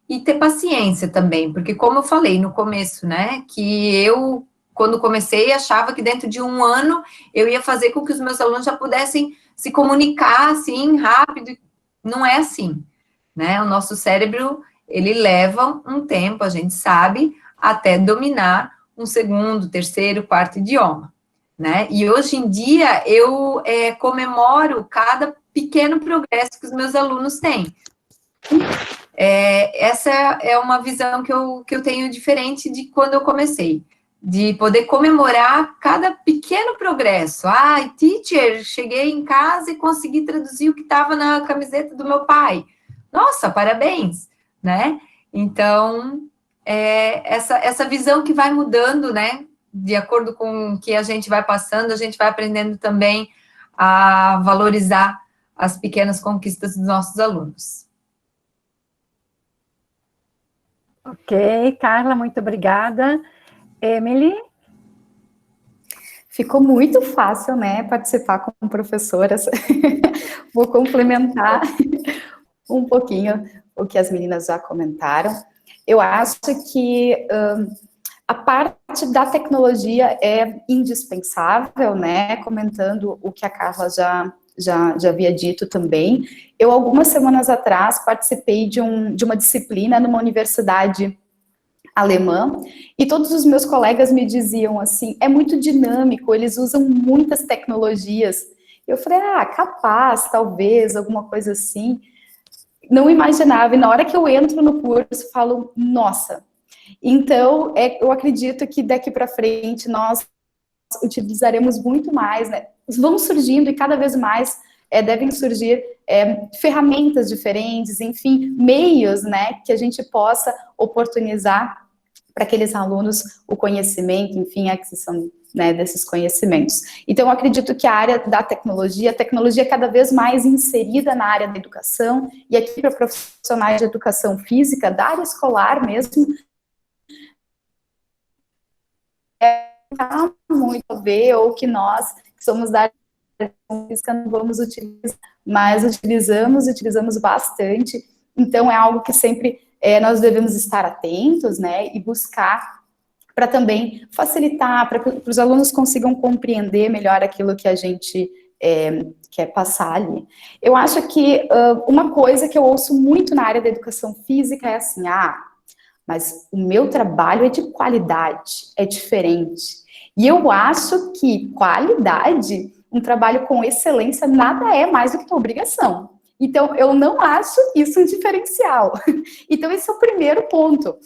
e ter paciência também, porque como eu falei no começo, né, que eu, quando comecei, achava que dentro de um ano eu ia fazer com que os meus alunos já pudessem se comunicar, assim, rápido. Não é assim, né? O nosso cérebro, ele leva um tempo, a gente sabe, até dominar um segundo, terceiro, quarto idioma, né? E hoje em dia eu comemoro cada pequeno progresso que os meus alunos têm. Essa é uma visão que eu tenho diferente de quando eu comecei, de poder comemorar cada pequeno progresso. Ai, teacher, cheguei em casa e consegui traduzir o que estava na camiseta do meu pai. Nossa, parabéns, né? Então, essa visão que vai mudando, né? De acordo com o que a gente vai passando, a gente vai aprendendo também a valorizar as pequenas conquistas dos nossos alunos. Ok, Carla, muito obrigada. Emily? Ficou muito fácil, né, participar com professoras. Vou complementar um pouquinho o que as meninas já comentaram. Eu acho que a parte da tecnologia é indispensável, né, comentando o que a Carla já havia dito também. Eu, algumas semanas atrás, participei de uma disciplina numa universidade alemã, e todos os meus colegas me diziam assim, é muito dinâmico, eles usam muitas tecnologias. Eu falei, capaz, talvez, alguma coisa assim. Não imaginava, e na hora que eu entro no curso, falo, nossa. Então, eu acredito que daqui para frente nós utilizaremos muito mais, né? Vão surgindo e cada vez mais devem surgir ferramentas diferentes, enfim, meios, né, que a gente possa oportunizar para aqueles alunos o conhecimento, enfim, a aquisição, né, desses conhecimentos. Então, eu acredito que a área da tecnologia, a tecnologia é cada vez mais inserida na área da educação, e aqui para profissionais de educação física, da área escolar mesmo, muito a ver, ou que nós, que somos da área de educação física, não vamos utilizar, mas utilizamos bastante, então é algo que sempre nós devemos estar atentos, né, e buscar para também facilitar, para que os alunos consigam compreender melhor aquilo que a gente quer passar ali. Eu acho que uma coisa que eu ouço muito na área da educação física é assim, mas o meu trabalho é de qualidade, é diferente. E eu acho que qualidade, um trabalho com excelência, nada é mais do que uma obrigação. Então, eu não acho isso um diferencial. Então, esse é o primeiro ponto.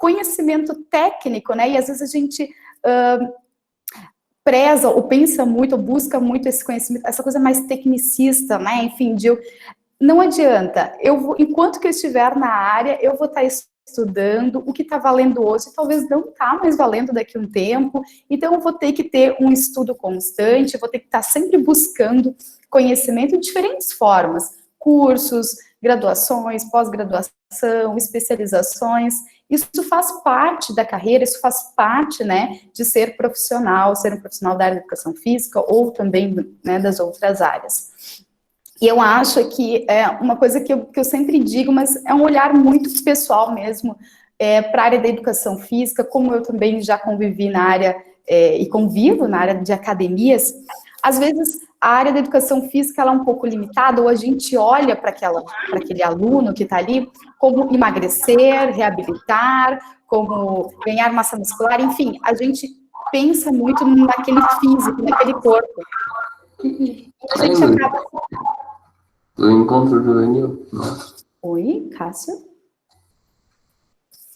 Conhecimento técnico, né? E às vezes a gente preza ou pensa muito, ou busca muito esse conhecimento, essa coisa mais tecnicista, né? Enfim, não adianta. Enquanto que eu estiver na área, eu vou estar estudando o que está valendo hoje, talvez não está mais valendo daqui a um tempo, então eu vou ter que ter um estudo constante, eu vou ter que estar sempre buscando conhecimento de diferentes formas, cursos, graduações, pós-graduação, especializações, isso faz parte da carreira, isso faz parte, né, de ser um profissional da área da educação física ou também, né, das outras áreas. E eu acho que é uma coisa que eu sempre digo, mas é um olhar muito pessoal mesmo para a área da educação física, como eu também já convivi na área e convivo na área de academias, às vezes a área da educação física ela é um pouco limitada, ou a gente olha para aquele aluno que está ali como emagrecer, reabilitar, como ganhar massa muscular, enfim, a gente pensa muito naquele físico, naquele corpo. E a gente acaba... Do encontro juvenil. Oi, Cássio?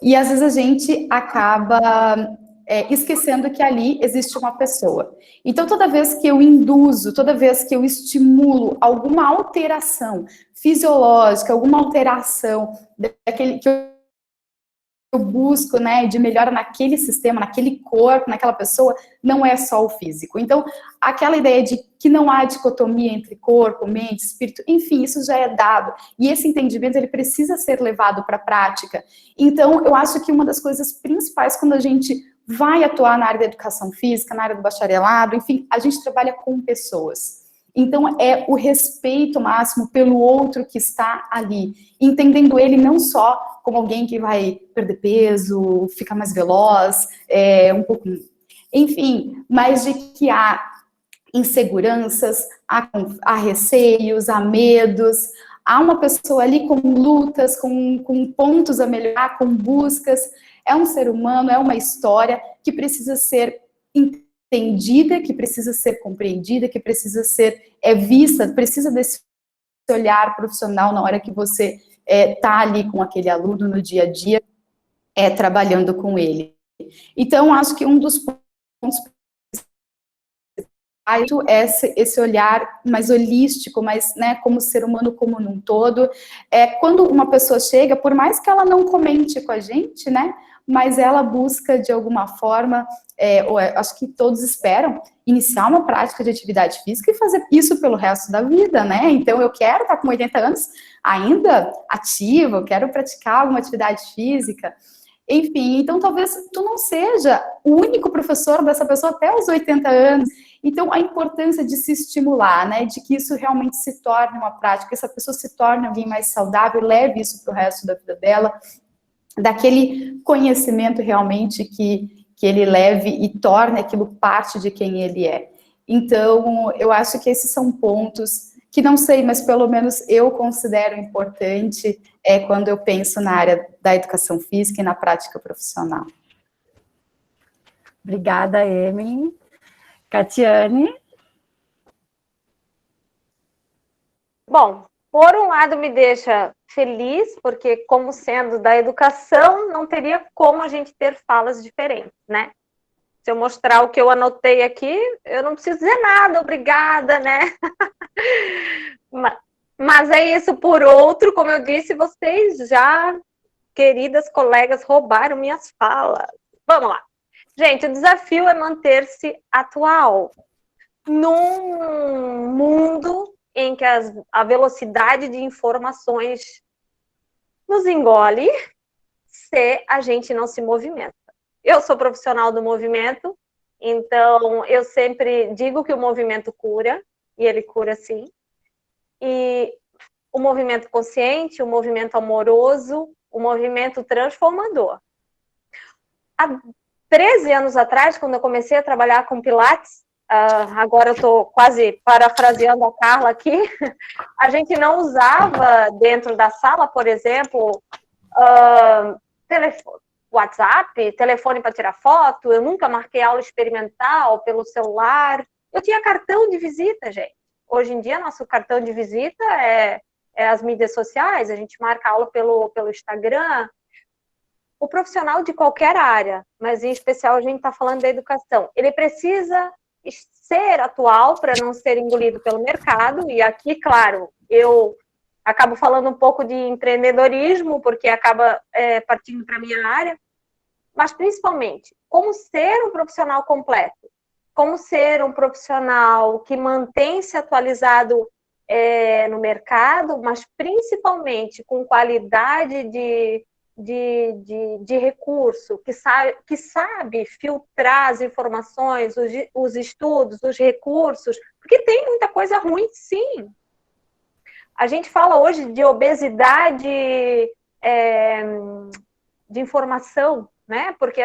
E às vezes a gente acaba esquecendo que ali existe uma pessoa. Então, toda vez que eu induzo, toda vez que eu estimulo alguma alteração fisiológica, alguma alteração daquele que eu busco, né, de melhora naquele sistema, naquele corpo, naquela pessoa, não é só o físico. Então, aquela ideia de que não há dicotomia entre corpo, mente, espírito, enfim, isso já é dado. E esse entendimento, ele precisa ser levado para a prática. Então, eu acho que uma das coisas principais quando a gente vai atuar na área da educação física, na área do bacharelado, enfim, a gente trabalha com pessoas. Então, é o respeito máximo pelo outro que está ali, entendendo ele não só como alguém que vai perder peso, ficar mais veloz, um pouco... Enfim, mas de que há inseguranças, há receios, há medos, há uma pessoa ali com lutas, com pontos a melhorar, com buscas. é um ser humano, é uma história que precisa ser entendida, que precisa ser compreendida, que precisa ser vista, precisa desse olhar profissional na hora que você está ali com aquele aluno no dia a dia, trabalhando com ele. Então, acho que um dos pontos é esse olhar mais holístico, mais, né, como ser humano como num todo. Quando uma pessoa chega, por mais que ela não comente com a gente, né, mas ela busca de alguma forma, acho que todos esperam, iniciar uma prática de atividade física e fazer isso pelo resto da vida, né? Então, eu quero estar com 80 anos ainda ativa, eu quero praticar alguma atividade física. Enfim, então talvez tu não seja o único professor dessa pessoa até os 80 anos. Então, a importância de se estimular, né, de que isso realmente se torne uma prática, que essa pessoa se torne alguém mais saudável, leve isso para o resto da vida dela, daquele conhecimento realmente que ele leve e torne aquilo parte de quem ele é. Então, eu acho que esses são pontos que não sei, mas pelo menos eu considero importante quando eu penso na área da educação física e na prática profissional. Obrigada, Emily. Catiane? Bom, por um lado me deixa feliz, porque como sendo da educação, não teria como a gente ter falas diferentes, né? Se eu mostrar o que eu anotei aqui, eu não preciso dizer nada, obrigada, né? Mas é isso. Por outro, como eu disse, vocês já, queridas colegas, roubaram minhas falas. Vamos lá. Gente, o desafio é manter-se atual. Num mundo em que a velocidade de informações nos engole se a gente não se movimenta. Eu sou profissional do movimento, então eu sempre digo que o movimento cura, e ele cura sim. E o movimento consciente, o movimento amoroso, o movimento transformador. Há 13 anos atrás, quando eu comecei a trabalhar com Pilates, agora eu estou quase parafraseando a Carla aqui, a gente não usava dentro da sala, por exemplo, WhatsApp, telefone para tirar foto, eu nunca marquei aula experimental pelo celular, eu tinha cartão de visita, gente. Hoje em dia, nosso cartão de visita é as mídias sociais, a gente marca aula pelo Instagram. O profissional de qualquer área, mas em especial a gente está falando da educação, ele precisa ser atual para não ser engolido pelo mercado, e aqui, claro, eu acabo falando um pouco de empreendedorismo, porque acaba partindo para a minha área, mas principalmente, como ser um profissional completo, como ser um profissional que mantém-se atualizado no mercado, mas principalmente com qualidade de recurso, que sabe filtrar as informações, os estudos, os recursos, porque tem muita coisa ruim, sim. A gente fala hoje de obesidade de informação, né? Porque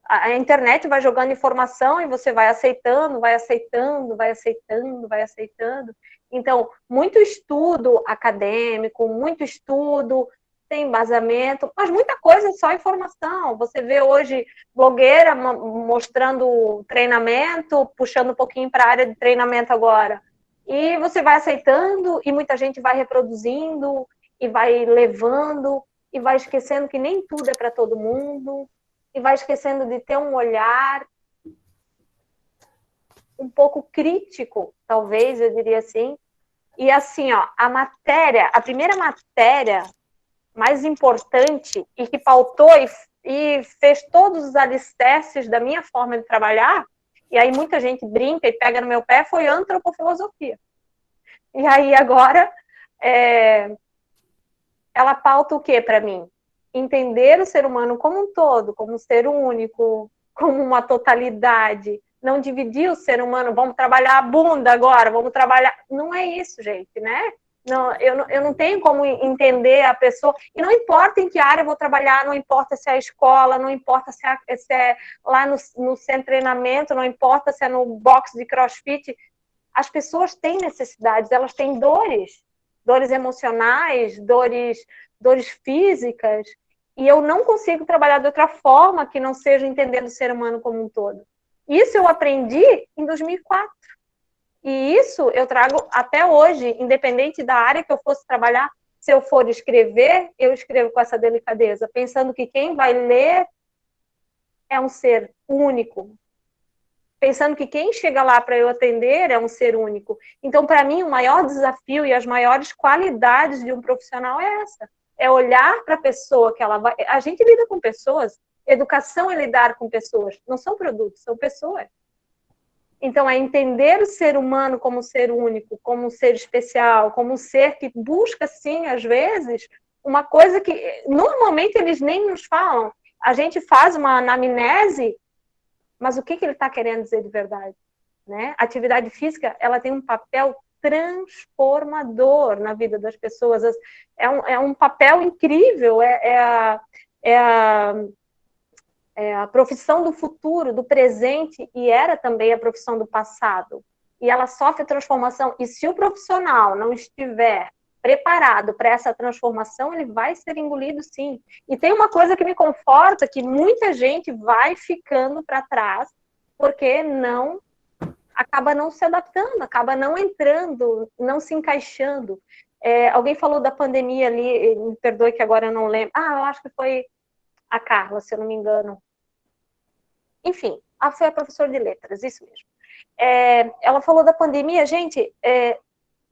a internet vai jogando informação e você vai aceitando, vai aceitando, vai aceitando, vai aceitando. Então, muito estudo acadêmico, muito estudo, tem embasamento, mas muita coisa é só informação. Você vê hoje blogueira mostrando treinamento, puxando um pouquinho para a área de treinamento agora. E você vai aceitando e muita gente vai reproduzindo e vai levando e vai esquecendo que nem tudo é para todo mundo e vai esquecendo de ter um olhar um pouco crítico, talvez, eu diria assim. E assim, ó, a primeira matéria mais importante e que pautou e fez todos os alicerces da minha forma de trabalhar, e aí muita gente brinca e pega no meu pé, foi antropofilosofia. E aí agora, ela pauta o que para mim? Entender o ser humano como um todo, como um ser único, como uma totalidade, não dividir o ser humano, vamos trabalhar a bunda agora, vamos trabalhar... Não é isso, gente, né? Não, eu não tenho como entender a pessoa, e não importa em que área eu vou trabalhar, não importa se é a escola, não importa se é lá no centro de treinamento, não importa se é no box de crossfit, as pessoas têm necessidades, elas têm dores emocionais, dores físicas, E eu não consigo trabalhar de outra forma que não seja entendendo o ser humano como um todo. Isso eu aprendi em 2004. E isso eu trago até hoje, independente da área que eu fosse trabalhar. Se eu for escrever, eu escrevo com essa delicadeza, pensando que quem vai ler é um ser único. Pensando que quem chega lá para eu atender é um ser único. Então, para mim, o maior desafio e as maiores qualidades de um profissional é essa. É olhar para a pessoa que ela vai... A gente lida com pessoas. Educação é lidar com pessoas. Não são produtos, são pessoas. Então, é entender o ser humano como um ser único, como um ser especial, como um ser que busca, sim, às vezes, uma coisa que normalmente eles nem nos falam. A gente faz uma anamnese, mas o que ele está querendo dizer de verdade? Né? A atividade física, ela tem um papel transformador na vida das pessoas. É um papel incrível, é a profissão do futuro, do presente, e era também a profissão do passado. E ela sofre transformação, e se o profissional não estiver preparado para essa transformação, ele vai ser engolido, sim. E tem uma coisa que me conforta, que muita gente vai ficando para trás, porque acaba não se adaptando, acaba não entrando, não se encaixando. Alguém falou da pandemia ali, me perdoe que agora eu não lembro. Eu acho que foi a Carla, se eu não me engano. Enfim, foi a professora de letras, isso mesmo. Ela falou da pandemia, gente,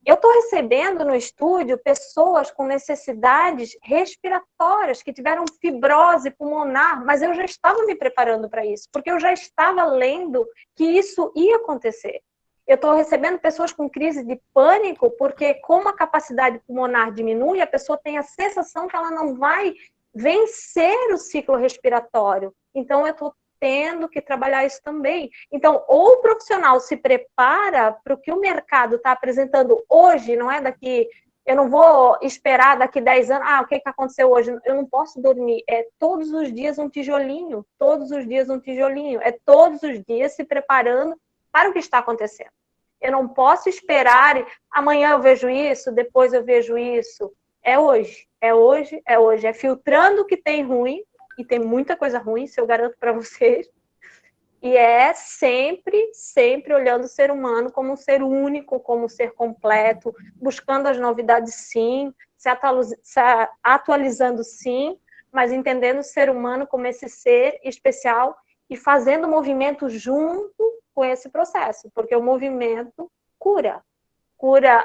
eu estou recebendo no estúdio pessoas com necessidades respiratórias, que tiveram fibrose pulmonar, mas eu já estava me preparando para isso, porque eu já estava lendo que isso ia acontecer. Eu estou recebendo pessoas com crise de pânico, porque como a capacidade pulmonar diminui, a pessoa tem a sensação que ela não vai vencer o ciclo respiratório. Então, eu estou tendo que trabalhar isso também. Então, ou o profissional se prepara para o que o mercado está apresentando hoje, não é daqui... Eu não vou esperar daqui 10 anos, o que aconteceu hoje? Eu não posso dormir. É todos os dias um tijolinho, todos os dias um tijolinho. É todos os dias se preparando para o que está acontecendo. Eu não posso esperar, amanhã eu vejo isso, depois eu vejo isso. É hoje, é hoje, é hoje. É filtrando o que tem ruim, e tem muita coisa ruim, isso eu garanto para vocês, e é sempre, sempre olhando o ser humano como um ser único, como um ser completo, buscando as novidades sim, se atualizando sim, mas entendendo o ser humano como esse ser especial e fazendo movimento junto com esse processo, porque o movimento cura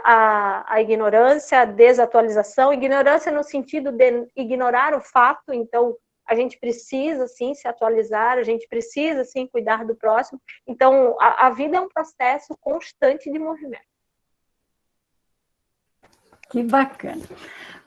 a ignorância, a desatualização, ignorância no sentido de ignorar o fato, então a gente precisa, sim, se atualizar, a gente precisa, sim, cuidar do próximo. Então, a vida é um processo constante de movimento. Que bacana.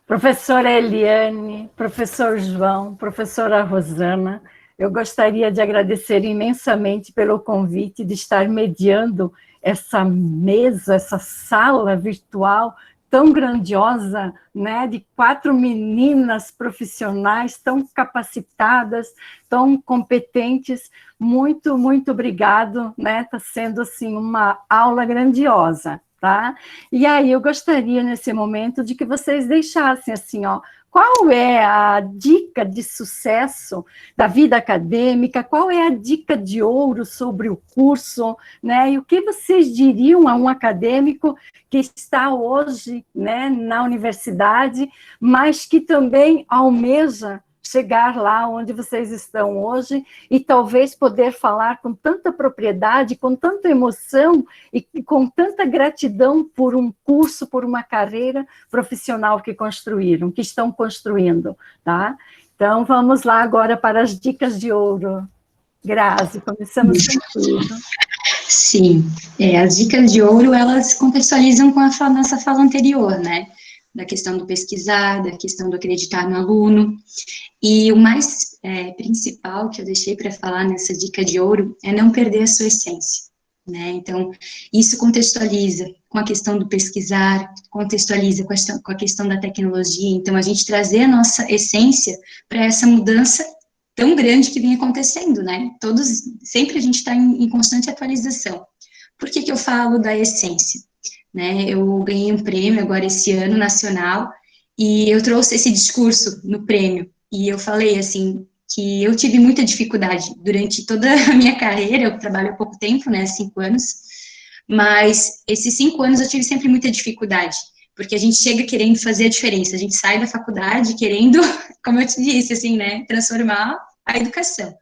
Professora Eliane, professor João, professora Rosana, eu gostaria de agradecer imensamente pelo convite de estar mediando essa mesa, essa sala virtual tão grandiosa, né, de 4 meninas profissionais tão capacitadas, tão competentes. Muito, muito obrigado, né? Está sendo, assim, uma aula grandiosa, tá? E aí eu gostaria, nesse momento, de que vocês deixassem, assim, qual é a dica de sucesso da vida acadêmica, qual é a dica de ouro sobre o curso, né? E o que vocês diriam a um acadêmico que está hoje, né, na universidade, mas que também almeja chegar lá onde vocês estão hoje e talvez poder falar com tanta propriedade, com tanta emoção e com tanta gratidão por um curso, por uma carreira profissional que construíram, que estão construindo, tá? Então, vamos lá agora para as dicas de ouro. Grazi, começamos contigo. Sim, as dicas de ouro, elas contextualizam com a nossa fala anterior, né? Da questão do pesquisar, da questão do acreditar no aluno. E o mais principal que eu deixei para falar nessa dica de ouro é não perder a sua essência, né? Então, isso contextualiza com a questão do pesquisar, contextualiza com a questão da tecnologia. Então, a gente trazer a nossa essência para essa mudança tão grande que vem acontecendo, né? Sempre a gente está em constante atualização. Por que eu falo da essência? Né? Eu ganhei um prêmio agora esse ano, nacional, e eu trouxe esse discurso no prêmio, e eu falei, assim, que eu tive muita dificuldade durante toda a minha carreira, eu trabalho há pouco tempo, né, 5 anos, mas esses 5 anos eu tive sempre muita dificuldade, porque a gente chega querendo fazer a diferença, a gente sai da faculdade querendo, como eu te disse, assim, né, transformar a educação.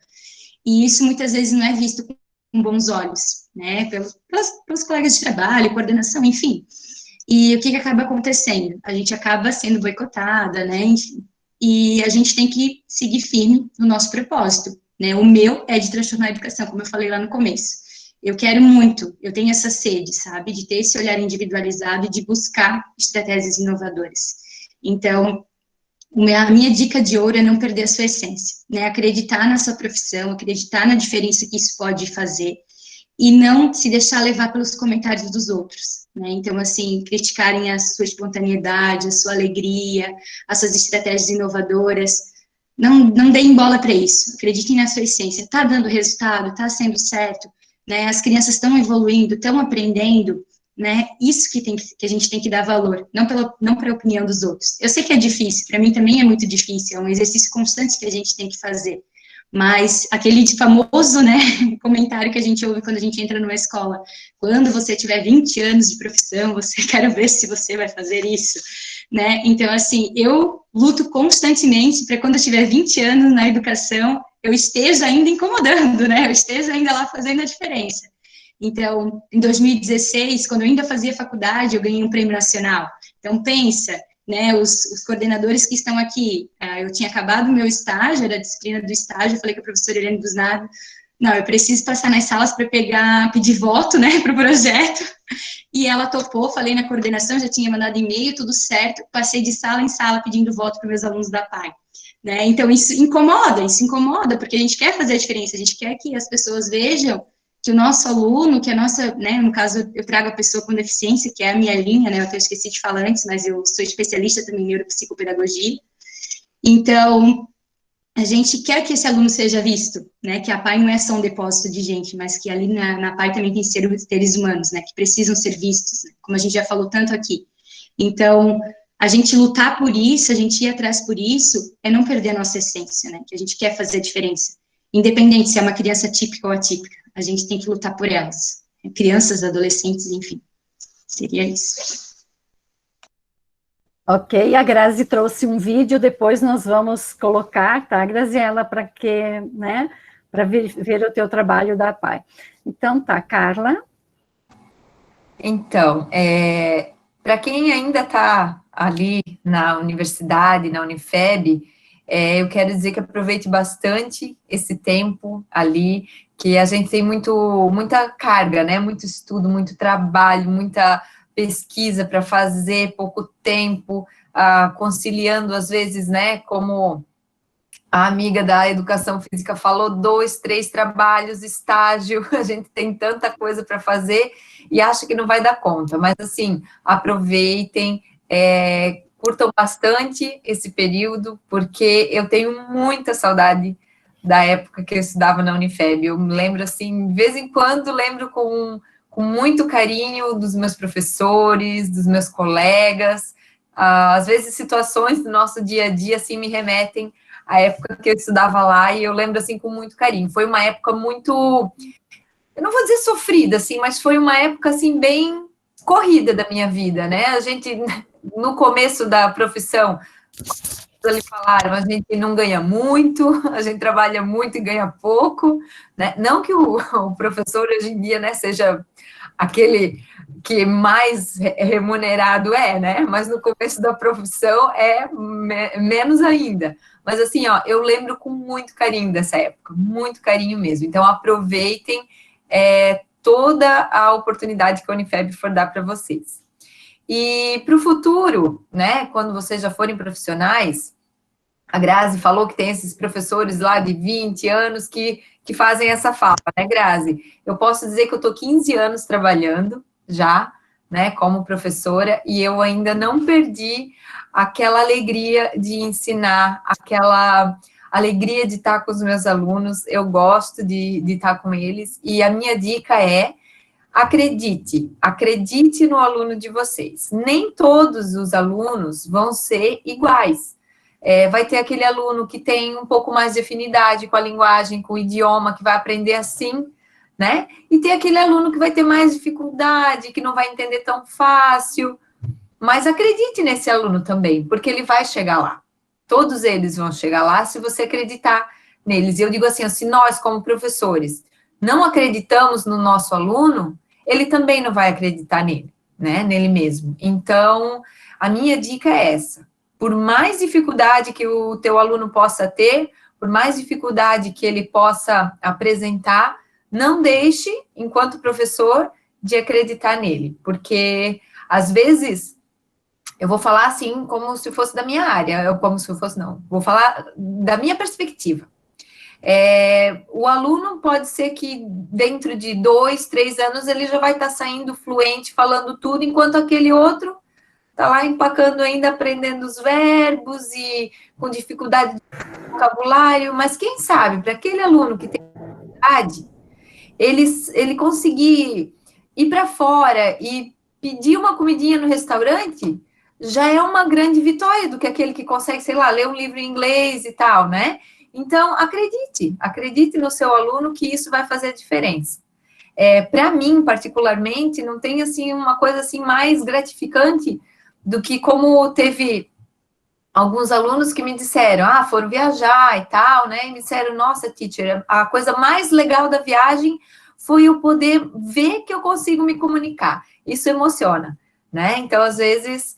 E isso muitas vezes não é visto com bons olhos, né, pelos colegas de trabalho, coordenação, enfim. E o que acaba acontecendo? A gente acaba sendo boicotada, né, enfim. E a gente tem que seguir firme no nosso propósito, né, o meu é de transformar a educação, como eu falei lá no começo. Eu quero muito, eu tenho essa sede, sabe, de ter esse olhar individualizado e de buscar estratégias inovadoras. Então, a minha dica de ouro é não perder a sua essência, né? Acreditar na sua profissão, acreditar na diferença que isso pode fazer e não se deixar levar pelos comentários dos outros, né? Então, assim, criticarem a sua espontaneidade, a sua alegria, as suas estratégias inovadoras, não deem bola para isso. Acreditem na sua essência. Está dando resultado, está sendo certo, né? As crianças estão evoluindo, estão aprendendo, né? Isso que a gente tem que dar valor, não para a opinião dos outros. Eu sei que é difícil, para mim também é muito difícil, é um exercício constante que a gente tem que fazer. Mas aquele famoso, né, comentário que a gente ouve quando a gente entra numa escola, quando você tiver 20 anos de profissão, você quer ver se você vai fazer isso, né? Então, assim, eu luto constantemente para quando eu tiver 20 anos na educação, eu esteja ainda incomodando, né? Eu esteja ainda lá fazendo a diferença. Então, em 2016, quando eu ainda fazia faculdade, eu ganhei um prêmio nacional. Então, pensa, né, os coordenadores que estão aqui, eu tinha acabado o meu estágio, era a disciplina do estágio, eu falei com a professora Helene dos Naves, não, eu preciso passar nas salas para pedir voto, né, para o projeto, e ela topou, falei na coordenação, já tinha mandado e-mail, tudo certo, passei de sala em sala pedindo voto para meus alunos da PAI. Né, então, isso incomoda, porque a gente quer fazer a diferença, a gente quer que as pessoas vejam que o nosso aluno, que a nossa, né, no caso, eu trago a pessoa com deficiência, que é a minha linha, né, eu até esqueci de falar antes, mas eu sou especialista também em neuropsicopedagogia, então, a gente quer que esse aluno seja visto, né, que a PAI não é só um depósito de gente, mas que ali na PAI também tem seres humanos, né, que precisam ser vistos, né, como a gente já falou tanto aqui. Então, a gente lutar por isso, a gente ir atrás por isso, é não perder a nossa essência, né, que a gente quer fazer a diferença, independente se é uma criança típica ou atípica, a gente tem que lutar por elas, crianças, adolescentes, enfim, seria isso. Ok, a Grazi trouxe um vídeo, depois nós vamos colocar, tá, Graziela, para que, né, para ver o teu trabalho da PAI. Então, tá, Carla? Então, para quem ainda está ali na universidade, na Unifeb, eu quero dizer que aproveite bastante esse tempo ali, que a gente tem muita carga, né? Muito estudo, muito trabalho, muita pesquisa para fazer, pouco tempo, conciliando às vezes, né? Como a amiga da educação física falou, 2, 3 trabalhos, estágio, a gente tem tanta coisa para fazer e acha que não vai dar conta, mas assim, aproveitem, curtam bastante esse período, porque eu tenho muita saudade da época que eu estudava na Unifeb. Eu me lembro assim, de vez em quando, lembro com muito carinho dos meus professores, dos meus colegas, às vezes situações do nosso dia a dia assim me remetem à época que eu estudava lá, e eu lembro assim com muito carinho. Foi uma época muito, eu não vou dizer sofrida, assim, mas foi uma época assim bem corrida da minha vida, né? A gente, no começo da profissão, eles falaram, a gente não ganha muito, a gente trabalha muito e ganha pouco, né? Não que o professor hoje em dia, né, seja aquele que mais remunerado né? Mas no começo da profissão é menos ainda. Mas assim, ó, eu lembro com muito carinho dessa época, muito carinho mesmo. Então aproveitem toda a oportunidade que a Unifeb for dar para vocês. E para o futuro, né? Quando vocês já forem profissionais, a Grazi falou que tem esses professores lá de 20 anos que fazem essa fala, né, Grazi? Eu posso dizer que eu estou 15 anos trabalhando já, né, como professora, e eu ainda não perdi aquela alegria de ensinar, aquela alegria de estar com os meus alunos. Eu gosto de estar com eles, e a minha dica é: acredite no aluno de vocês. Nem todos os alunos vão ser iguais. Vai ter aquele aluno que tem um pouco mais de afinidade com a linguagem, com o idioma, que vai aprender assim, né? E tem aquele aluno que vai ter mais dificuldade, que não vai entender tão fácil. Mas acredite nesse aluno também, porque ele vai chegar lá. Todos eles vão chegar lá se você acreditar neles. E eu digo assim, se nós, como professores, não acreditamos no nosso aluno, ele também não vai acreditar nele, né? Nele mesmo. Então, a minha dica é essa. Por mais dificuldade que o teu aluno possa ter, por mais dificuldade que ele possa apresentar, não deixe, enquanto professor, de acreditar nele. Porque, às vezes, eu vou falar assim, como se fosse da minha área, como se fosse, não, vou falar da minha perspectiva. O aluno pode ser que dentro de 2, 3 anos ele já vai estar saindo fluente, falando tudo, enquanto aquele outro está lá empacando ainda, aprendendo os verbos e com dificuldade de vocabulário, mas quem sabe, para aquele aluno que tem dificuldade, ele conseguir ir para fora e pedir uma comidinha no restaurante, já é uma grande vitória do que aquele que consegue, sei lá, ler um livro em inglês e tal, né? Então, acredite no seu aluno que isso vai fazer a diferença. Para mim, particularmente, não tem, assim, uma coisa, assim, mais gratificante do que como teve alguns alunos que me disseram, foram viajar e tal, né, e me disseram, nossa, teacher, a coisa mais legal da viagem foi eu poder ver que eu consigo me comunicar. Isso emociona, né? Então, às vezes,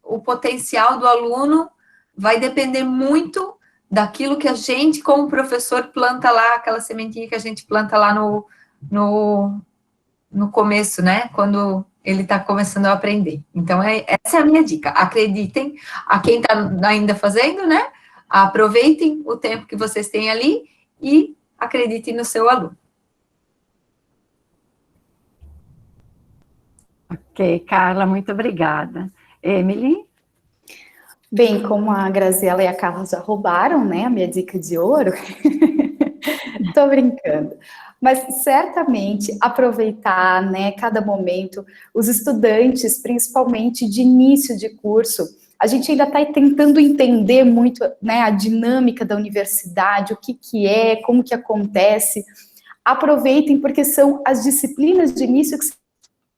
o potencial do aluno vai depender muito daquilo que a gente, como professor, planta lá, aquela sementinha que a gente planta lá no começo, né? Quando ele está começando a aprender. Então, essa é a minha dica. Acreditem a quem está ainda fazendo, né? Aproveitem o tempo que vocês têm ali e acreditem no seu aluno. Ok, Carla, muito obrigada. Emily? Bem, como a Graziela e a Carla já roubaram, né, a minha dica de ouro, tô brincando. Mas certamente aproveitar, né, cada momento, os estudantes, principalmente de início de curso, a gente ainda está tentando entender muito, né, a dinâmica da universidade, o que é, como que acontece. Aproveitem, porque são as disciplinas de início que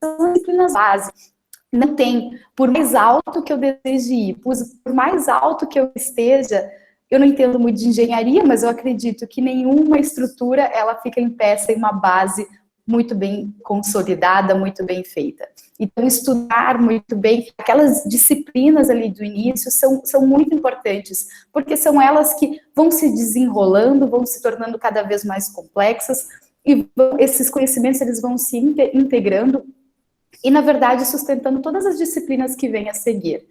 são disciplinas básicas. Não tem, por mais alto que eu deseje ir, por mais alto que eu esteja, eu não entendo muito de engenharia, mas eu acredito que nenhuma estrutura, ela fica em pé sem uma base muito bem consolidada, muito bem feita. Então, estudar muito bem, aquelas disciplinas ali do início são muito importantes, porque são elas que vão se desenrolando, vão se tornando cada vez mais complexas, e esses conhecimentos, eles vão se integrando, e, na verdade, sustentando todas as disciplinas que vêm a seguir.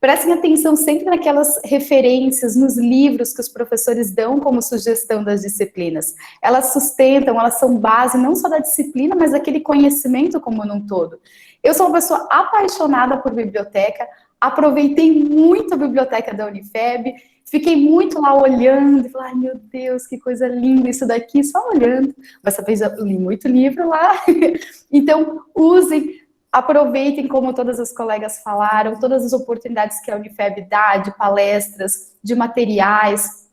Prestem atenção sempre naquelas referências, nos livros que os professores dão como sugestão das disciplinas. Elas sustentam, elas são base não só da disciplina, mas daquele conhecimento como num todo. Eu sou uma pessoa apaixonada por biblioteca, aproveitei muito a biblioteca da Unifeb, fiquei muito lá olhando, e falei, ai meu Deus, que coisa linda isso daqui, só olhando. Mas talvez eu li muito livro lá. Então, usem, aproveitem, como todas as colegas falaram, todas as oportunidades que a Unifeb dá, de palestras, de materiais.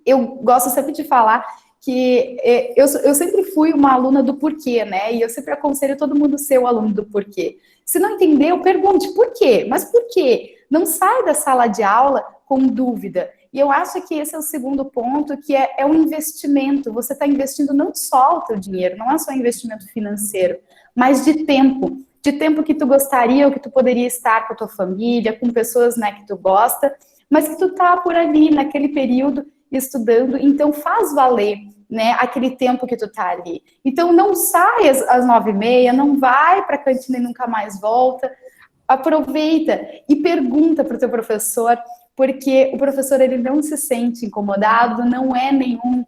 Eu gosto sempre de falar que eu sempre fui uma aluna do porquê, né? E eu sempre aconselho todo mundo ser o aluno do porquê. Se não entendeu, pergunte por quê? Mas por quê? Não sai da sala de aula com dúvida. E eu acho que esse é o segundo ponto, que é um investimento. Você está investindo não só o teu dinheiro, não é só investimento financeiro, mas de tempo que tu gostaria, ou que tu poderia estar com a tua família, com pessoas, né, que tu gosta, mas que tu tá por ali, naquele período, estudando, então faz valer, né, aquele tempo que tu tá ali. Então não sai às 9h30, não vai para a cantina e nunca mais volta, aproveita e pergunta para o teu professor, porque o professor, ele não se sente incomodado, não é nenhum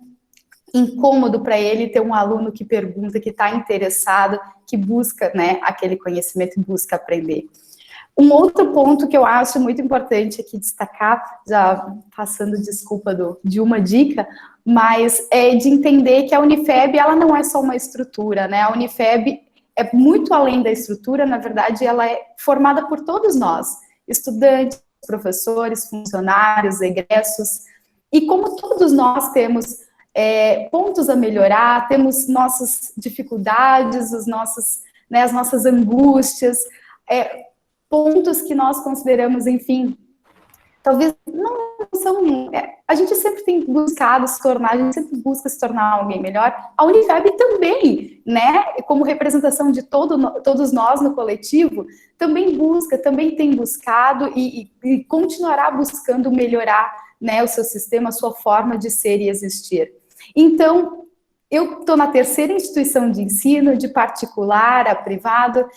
incômodo para ele ter um aluno que pergunta, que está interessado, que busca, né, aquele conhecimento e busca aprender. Um outro ponto que eu acho muito importante aqui destacar, já passando desculpa de uma dica, mas é de entender que a Unifeb, ela não é só uma estrutura, né? A Unifeb é muito além da estrutura, na verdade, ela é formada por todos nós, estudantes, professores, funcionários, egressos, e como todos nós temos pontos a melhorar, temos nossas dificuldades, as nossas angústias, pontos que nós consideramos, enfim, talvez não são... a gente sempre tem buscado se tornar, a gente sempre busca se tornar alguém melhor. A Unifeb também, né, como representação de todos nós no coletivo, também busca, também tem buscado e continuará buscando melhorar, né, o seu sistema, a sua forma de ser e existir. Então, eu estou na terceira instituição de ensino, de particular a privado,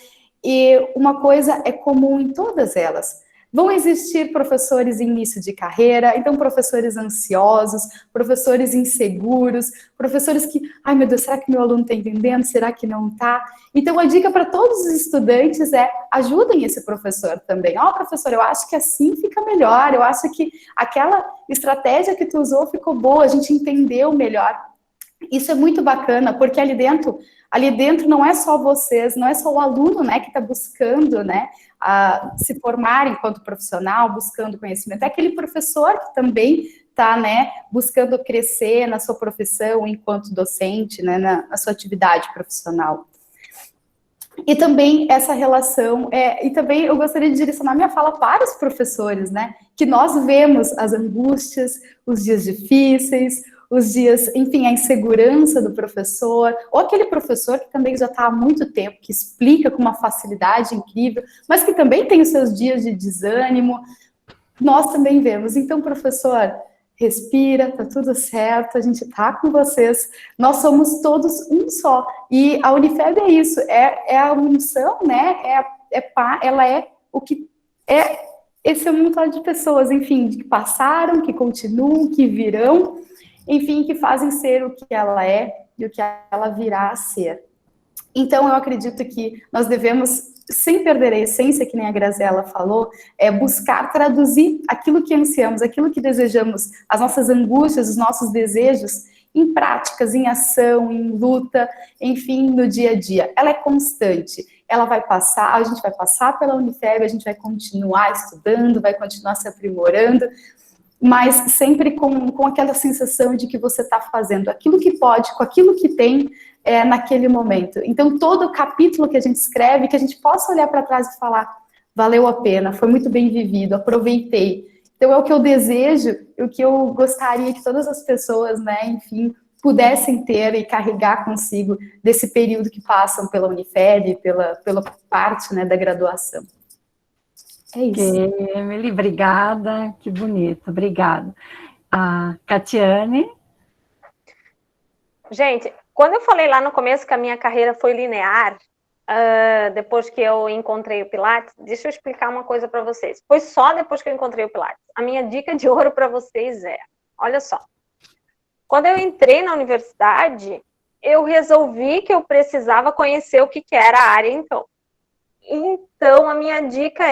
e uma coisa é comum em todas elas. Vão existir professores em início de carreira, então professores ansiosos, professores inseguros, professores que, ai meu Deus, será que meu aluno está entendendo? Será que não está? Então a dica para todos os estudantes é, ajudem esse professor também. Ó, professor, eu acho que assim fica melhor, eu acho que aquela estratégia que tu usou ficou boa, a gente entendeu melhor. Isso é muito bacana, porque ali dentro não é só vocês, não é só o aluno, né, que está buscando, né, se formar enquanto profissional, buscando conhecimento, é aquele professor que também está, né, buscando crescer na sua profissão enquanto docente, né, na sua atividade profissional. E também essa relação, e também eu gostaria de direcionar minha fala para os professores, né, que nós vemos as angústias, os dias difíceis, os dias, enfim, a insegurança do professor, ou aquele professor que também já está há muito tempo, que explica com uma facilidade incrível, mas que também tem os seus dias de desânimo, nós também vemos. Então, professor, respira, tá tudo certo, a gente tá com vocês, nós somos todos um só, e a Unifeb é isso, é a unção, né, ela é o que esse montão de pessoas, enfim, que passaram, que continuam, que virão, enfim, que fazem ser o que ela é e o que ela virá a ser. Então, eu acredito que nós devemos, sem perder a essência, que nem a Graziela falou, buscar traduzir aquilo que ansiamos, aquilo que desejamos, as nossas angústias, os nossos desejos, em práticas, em ação, em luta, enfim, no dia a dia. Ela é constante, ela vai passar, a gente vai passar pela Unifeb, a gente vai continuar estudando, vai continuar se aprimorando, mas sempre com aquela sensação de que você está fazendo aquilo que pode, com aquilo que tem naquele momento. Então, todo capítulo que a gente escreve, que a gente possa olhar para trás e falar, valeu a pena, foi muito bem vivido, aproveitei. Então, é o que eu desejo, o que eu gostaria que todas as pessoas, né, enfim, pudessem ter e carregar consigo desse período que passam pela Unifeb, pela parte, né, da graduação. É isso. Emily, obrigada, que bonito, obrigada. A Catiane? Gente, quando eu falei lá no começo que a minha carreira foi linear, depois que eu encontrei o Pilates, deixa eu explicar uma coisa para vocês. Foi só depois que eu encontrei o Pilates. A minha dica de ouro para vocês olha só, quando eu entrei na universidade, eu resolvi que eu precisava conhecer o que era a área, então. Então, a minha dica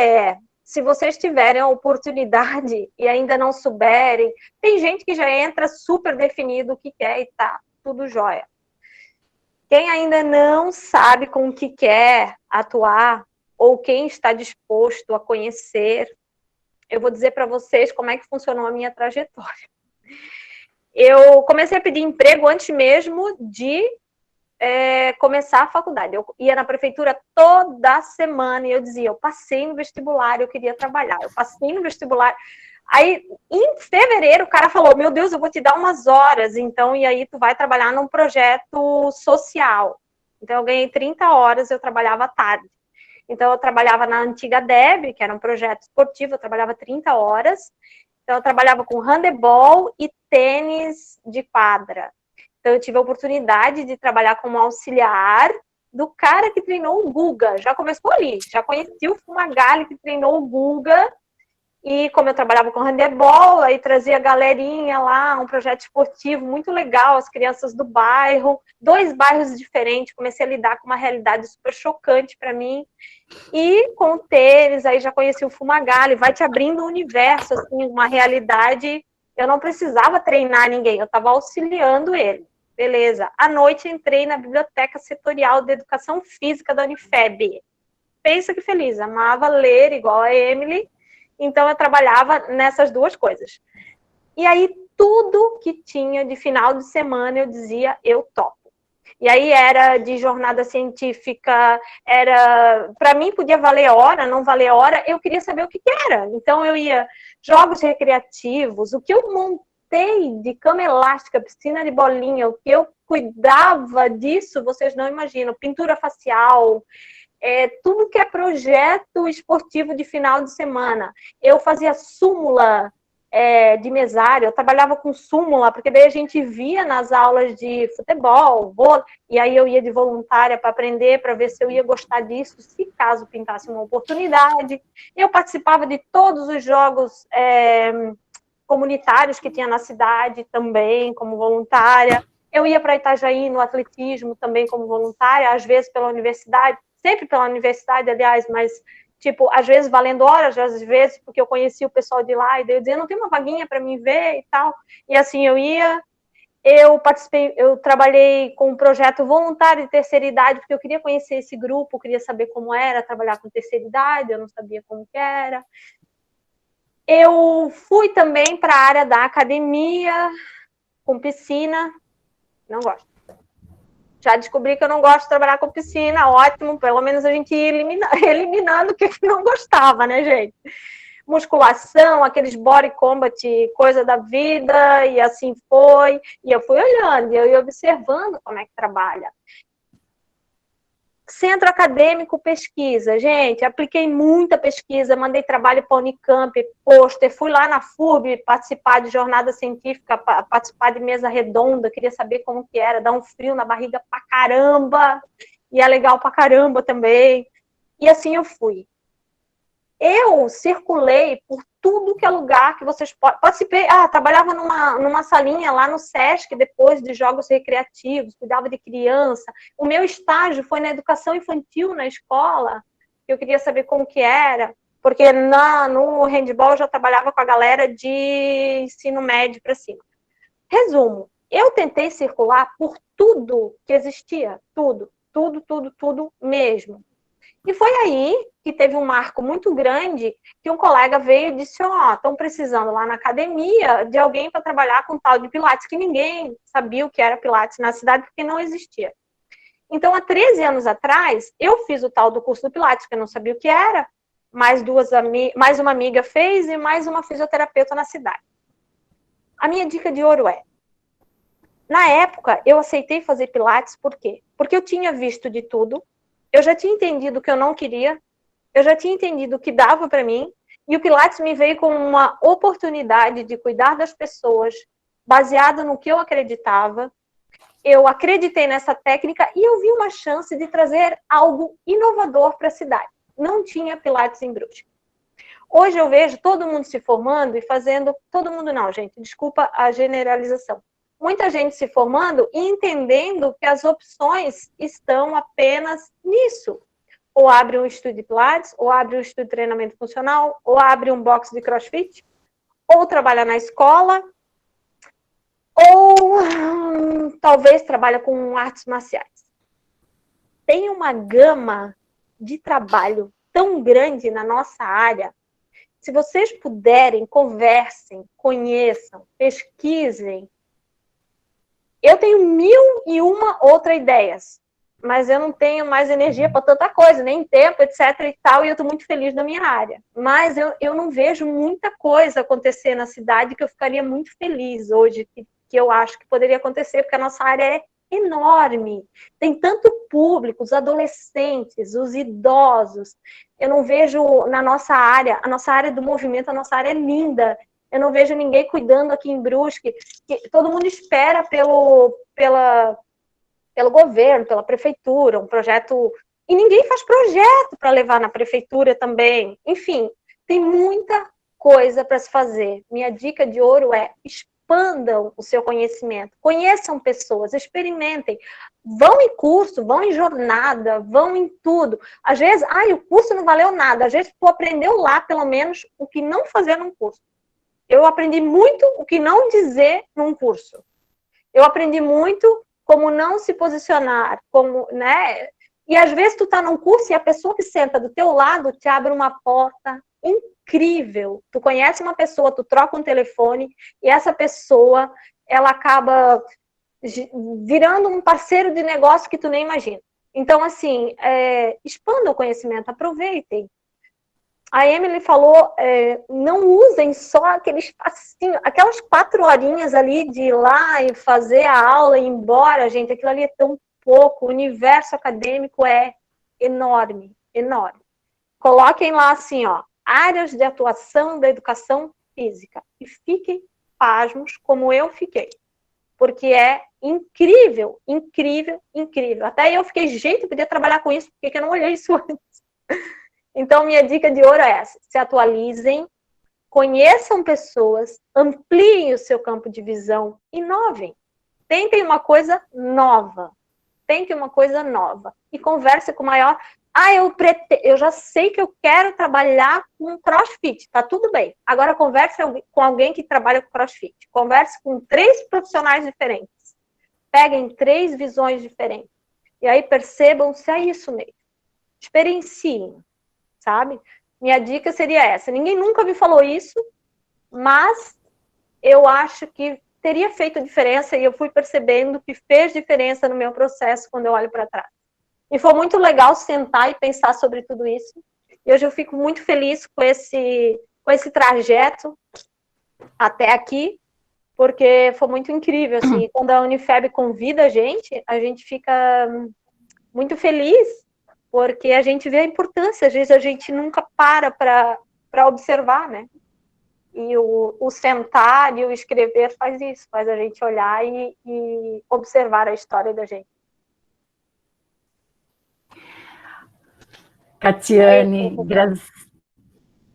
se vocês tiverem a oportunidade e ainda não souberem, tem gente que já entra super definido o que quer e tá tudo jóia. Quem ainda não sabe com o que quer atuar, ou quem está disposto a conhecer, eu vou dizer para vocês como é que funcionou a minha trajetória. Eu comecei a pedir emprego antes mesmo de começar a faculdade. Eu ia na prefeitura toda semana e eu dizia, eu passei no vestibular, eu queria trabalhar, eu passei no vestibular. Aí, em fevereiro, o cara falou, meu Deus, eu vou te dar umas horas, então, e aí tu vai trabalhar num projeto social. Então, eu ganhei 30 horas, eu trabalhava à tarde. Então, eu trabalhava na antiga DEB, que era um projeto esportivo, eu trabalhava 30 horas. Então, eu trabalhava com handebol e tênis de quadra. Então, eu tive a oportunidade de trabalhar como auxiliar do cara que treinou o Guga. Já começou ali, já conheci o Fumagalli que treinou o Guga. E como eu trabalhava com handebol, aí trazia a galerinha lá, um projeto esportivo muito legal, as crianças do bairro, 2 bairros diferentes, comecei a lidar com uma realidade super chocante para mim. E com o tênis, aí já conheci o Fumagalli, vai te abrindo um universo, assim, uma realidade. Eu não precisava treinar ninguém, eu estava auxiliando ele. Beleza. À noite entrei na Biblioteca Setorial de Educação Física da Unifeb. Pensa que feliz, amava ler igual a Emily. Então, eu trabalhava nessas duas coisas. E aí, tudo que tinha de final de semana, eu dizia, eu topo. E aí, era de jornada científica, para mim, podia valer hora, não valer hora, eu queria saber o que era. Então, eu ia, jogos recreativos, o que eu montei de cama elástica, piscina de bolinha, o que eu cuidava disso, vocês não imaginam, pintura facial, tudo que é projeto esportivo de final de semana. Eu fazia súmula de mesário, eu trabalhava com súmula, porque daí a gente via nas aulas de futebol, vôlei, e aí eu ia de voluntária para aprender, para ver se eu ia gostar disso, se caso pintasse uma oportunidade. Eu participava de todos os jogos comunitários que tinha na cidade também, como voluntária. Eu ia para Itajaí no atletismo também como voluntária, às vezes pela universidade, sempre pela universidade, aliás, mas, tipo, às vezes valendo horas, às vezes porque eu conhecia o pessoal de lá, e daí eu dizia, não tem uma vaguinha para mim ver e tal. E assim, eu ia, eu trabalhei com um projeto voluntário de terceira idade, porque eu queria conhecer esse grupo, queria saber como era trabalhar com terceira idade, eu não sabia como que era. Eu fui também para a área da academia, com piscina, não gosto. Já descobri que eu não gosto de trabalhar com piscina, ótimo, pelo menos a gente ia eliminando o que não gostava, né, gente? Musculação, aqueles body combat, coisa da vida, e assim foi. E eu fui olhando, eu ia observando como é que trabalha. Centro acadêmico, pesquisa. Gente, apliquei muita pesquisa, mandei trabalho para a Unicamp, pôster, fui lá na FURB participar de jornada científica, participar de mesa redonda, queria saber como que era, dar um frio na barriga pra caramba, e é legal pra caramba também. E assim eu fui. Eu circulei por tudo que é lugar que vocês podem... Participei, trabalhava numa salinha lá no Sesc, depois de jogos recreativos, cuidava de criança. O meu estágio foi na educação infantil na escola, eu queria saber como que era, porque no handball eu já trabalhava com a galera de ensino médio para cima. Resumo, eu tentei circular por tudo que existia, tudo mesmo. E foi aí que teve um marco muito grande, que um colega veio e disse, estão precisando lá na academia de alguém para trabalhar com tal de Pilates, que ninguém sabia o que era Pilates na cidade, porque não existia. Então, há 13 anos atrás, eu fiz o tal do curso do Pilates, que eu não sabia o que era, mais uma amiga fez e mais uma fisioterapeuta na cidade. A minha dica de ouro na época, eu aceitei fazer Pilates, por quê? Porque eu tinha visto de tudo, eu já tinha entendido o que eu não queria, eu já tinha entendido o que dava para mim, e o Pilates me veio como uma oportunidade de cuidar das pessoas, baseado no que eu acreditava. Eu acreditei nessa técnica e eu vi uma chance de trazer algo inovador para a cidade. Não tinha Pilates em Brusque. Hoje eu vejo todo mundo se formando e fazendo... Todo mundo não, gente, desculpa a generalização. Muita gente se formando e entendendo que as opções estão apenas nisso. Ou abre um estúdio de Pilates, ou abre um estúdio de treinamento funcional, ou abre um box de CrossFit, ou trabalha na escola, ou talvez trabalha com artes marciais. Tem uma gama de trabalho tão grande na nossa área. Se vocês puderem, conversem, conheçam, pesquisem. Eu tenho 1001 outras ideias, mas eu não tenho mais energia para tanta coisa, nem tempo, etc. e tal, e eu estou muito feliz na minha área. Mas eu não vejo muita coisa acontecer na cidade que eu ficaria muito feliz hoje, que eu acho que poderia acontecer, porque a nossa área é enorme. Tem tanto público, os adolescentes, os idosos. Eu não vejo na nossa área, a nossa área do movimento, a nossa área é linda. Eu não vejo ninguém cuidando aqui em Brusque. Todo mundo espera pelo governo, pela prefeitura, um projeto... E ninguém faz projeto para levar na prefeitura também. Enfim, tem muita coisa para se fazer. Minha dica de ouro é expandam o seu conhecimento. Conheçam pessoas, experimentem. Vão em curso, vão em jornada, vão em tudo. Às vezes, o curso não valeu nada. Às vezes, tu aprendeu lá, pelo menos, o que não fazer num curso. Eu aprendi muito o que não dizer num curso. Eu aprendi muito como não se posicionar, como, né? E às vezes tu tá num curso e a pessoa que senta do teu lado te abre uma porta, incrível. Tu conhece uma pessoa, tu troca um telefone, e essa pessoa, ela acaba virando um parceiro de negócio que tu nem imagina. Então, assim, expanda o conhecimento, aproveitem. A Emily falou, não usem só aquele espacinho, aquelas 4 horinhas ali de ir lá e fazer a aula e ir embora, gente, aquilo ali é tão pouco, o universo acadêmico é enorme, enorme. Coloquem lá assim, ó, áreas de atuação da educação física, e fiquem pasmos como eu fiquei, porque é incrível, incrível, incrível. Até eu fiquei, gente, eu podia trabalhar com isso, por que eu não olhei isso antes? Então, minha dica de ouro é essa: se atualizem, conheçam pessoas, ampliem o seu campo de visão, inovem. Tentem uma coisa nova. Tentem uma coisa nova. E converse com o maior. Eu já sei que eu quero trabalhar com CrossFit. Tá tudo bem. Agora converse com alguém que trabalha com CrossFit. Converse com 3 profissionais diferentes. Peguem 3 visões diferentes. E aí percebam se é isso mesmo. Experienciem. Sabe? Minha dica seria essa. Ninguém nunca me falou isso, mas eu acho que teria feito diferença e eu fui percebendo que fez diferença no meu processo quando eu olho para trás. E foi muito legal sentar e pensar sobre tudo isso. E hoje eu fico muito feliz com esse trajeto até aqui, porque foi muito incrível. Assim, quando a Unifeb convida a gente fica muito feliz, porque a gente vê a importância, às vezes a gente nunca para observar, né? E o sentar e o escrever faz isso, faz a gente olhar e observar a história da gente. Catiane,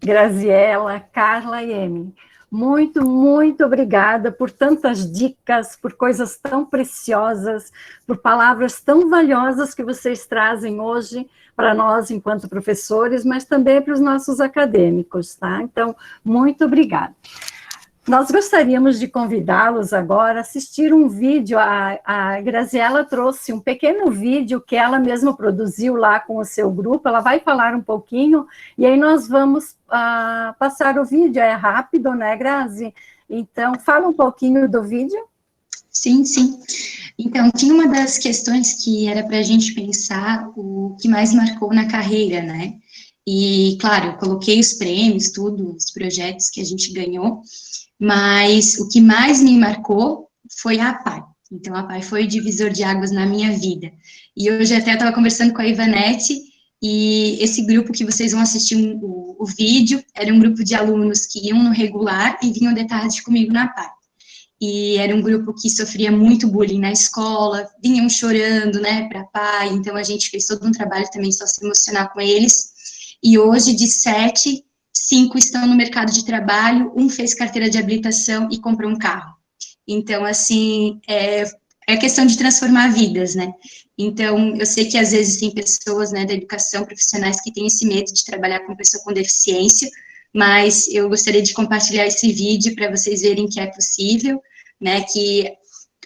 Graziela, Carla e Emily, muito, muito obrigada por tantas dicas, por coisas tão preciosas, por palavras tão valiosas que vocês trazem hoje para nós, enquanto professores, mas também para os nossos acadêmicos, tá? Então, muito obrigada. Nós gostaríamos de convidá-los agora a assistir um vídeo. A Graziela trouxe um pequeno vídeo que ela mesma produziu lá com o seu grupo. Ela vai falar um pouquinho e aí nós vamos passar o vídeo. É rápido, né, Grazi? Então, fala um pouquinho do vídeo. Sim, sim. Então, tinha uma das questões que era para a gente pensar o que mais marcou na carreira, né? E, claro, eu coloquei os prêmios, tudo, os projetos que a gente ganhou, mas o que mais me marcou foi a APAI. Então, a APAI foi o divisor de águas na minha vida. E hoje até eu estava conversando com a Ivanete, e esse grupo que vocês vão assistir o vídeo, era um grupo de alunos que iam no regular e vinham de tarde comigo na APAI. E era um grupo que sofria muito bullying na escola, vinham chorando, né, para a APAI, então a gente fez todo um trabalho também socioemocional com eles. E hoje, de 7, 5 estão no mercado de trabalho, 1 fez carteira de habilitação e comprou um carro. Então, assim, é questão de transformar vidas, né? Então, eu sei que às vezes tem pessoas, né, da educação, profissionais que têm esse medo de trabalhar com pessoa com deficiência, mas eu gostaria de compartilhar esse vídeo para vocês verem que é possível, né, que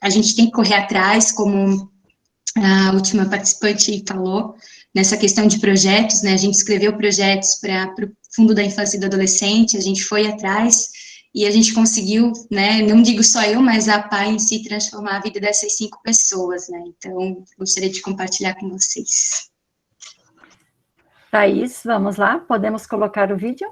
a gente tem que correr atrás, como a última participante falou, nessa questão de projetos, né, a gente escreveu projetos para o Fundo da Infância e do Adolescente, a gente foi atrás, e a gente conseguiu, né, não digo só eu, mas a APAI em si, transformar a vida dessas 5 pessoas, né, então, gostaria de compartilhar com vocês. Thaís, vamos lá, podemos colocar o vídeo?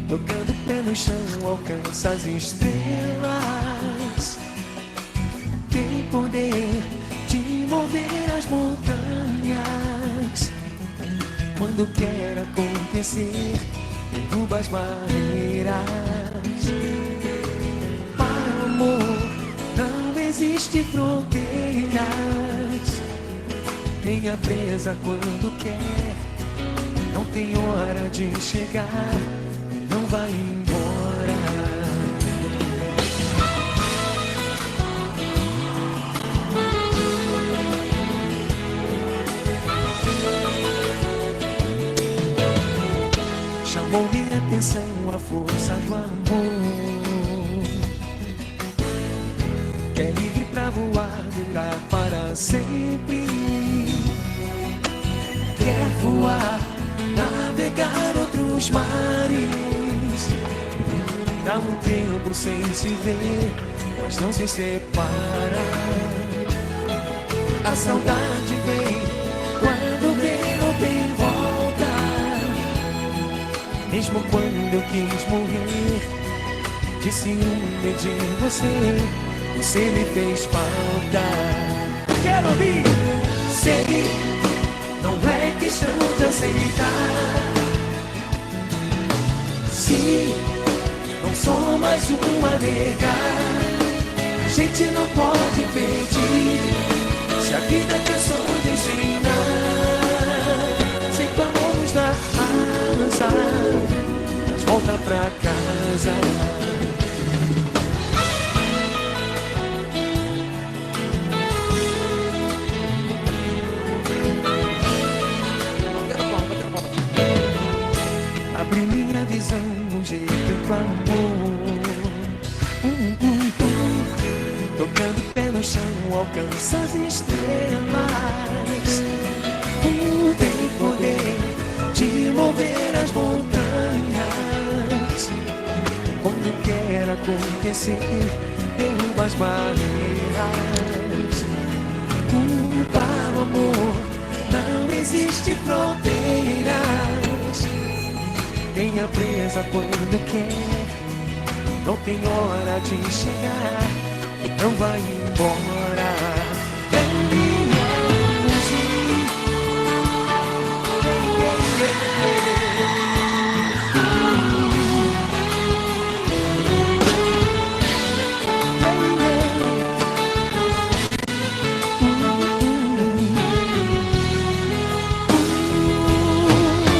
Tocando o pé no chão, alcança as estrelas. Tem poder de mover as montanhas. Quando quer acontecer, derruba as barreiras. Para o amor não existe fronteiras. Tenha presa quando quer, não tem hora de chegar. não vai embora. Chamou minha atenção a força do amor, que é livre pra voar, durar para sempre. Quer voar, navegar outros mares. Dá um tempo sem se ver, mas não se separa. A saudade vem quando vem, não tem volta. Mesmo quando eu quis morrer de ciúme de você, você me fez falta. Quero ouvir, sei, não é questão de aceitar. Se não sou mais uma nega, a gente não pode pedir. Se a vida quer só de ensinar, sem tua mão nos dá asa, mas volta pra casa. Abre minha visão, um jeito do amor. Tocando o pé no chão, alcança as estrelas. Tem poder de mover as montanhas. Quando quer acontecer, derruba as barreiras. Para o amor não existe fronteiras. Tenha presa quando quer, não tem hora de chegar, não vai embora.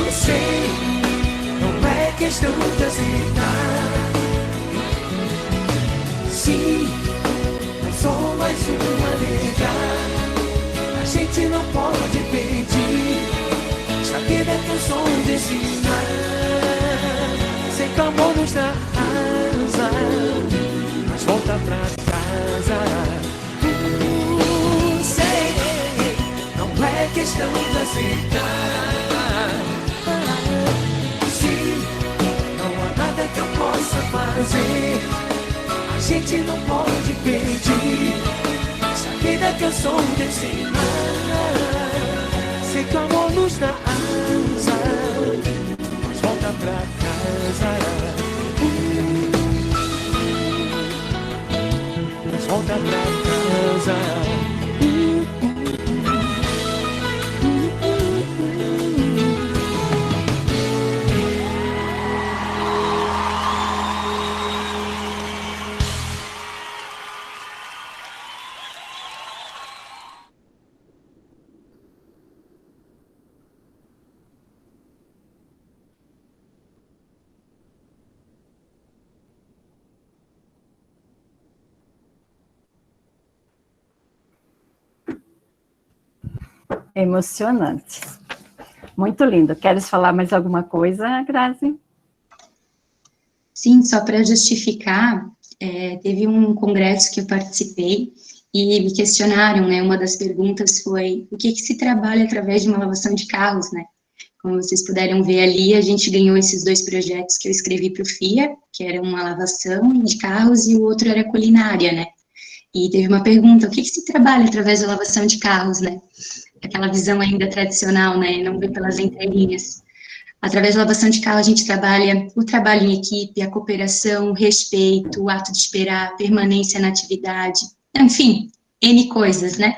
Sei, não é questão de aceitar. Sim, não sou mais uma nega, a gente não pode pedir. Se a vida é teu sonho de ensinar, sei que o amor nos dá asa, mas volta pra casa. Sei, não é questão de aceitar. Sim, não há nada que eu possa fazer, a gente não pode pedir. Se a vida que eu sou de ensinar, sei que o amor nos dá asa, mas volta pra casa. Mas volta pra casa. Emocionante. Muito lindo. Queres falar mais alguma coisa, Grazi? Sim, só para justificar, teve um congresso que eu participei e me questionaram, né, uma das perguntas foi o que se trabalha através de uma lavação de carros, né? Como vocês puderam ver ali, a gente ganhou esses 2 projetos que eu escrevi para o FIA, que era uma lavação de carros e o outro era culinária, né? E teve uma pergunta, o que se trabalha através da lavação de carros, né? Aquela visão ainda tradicional, né, não vê pelas entrelinhas. Através da lavação de carro, a gente trabalha o trabalho em equipe, a cooperação, o respeito, o ato de esperar, a permanência na atividade, enfim, N coisas, né,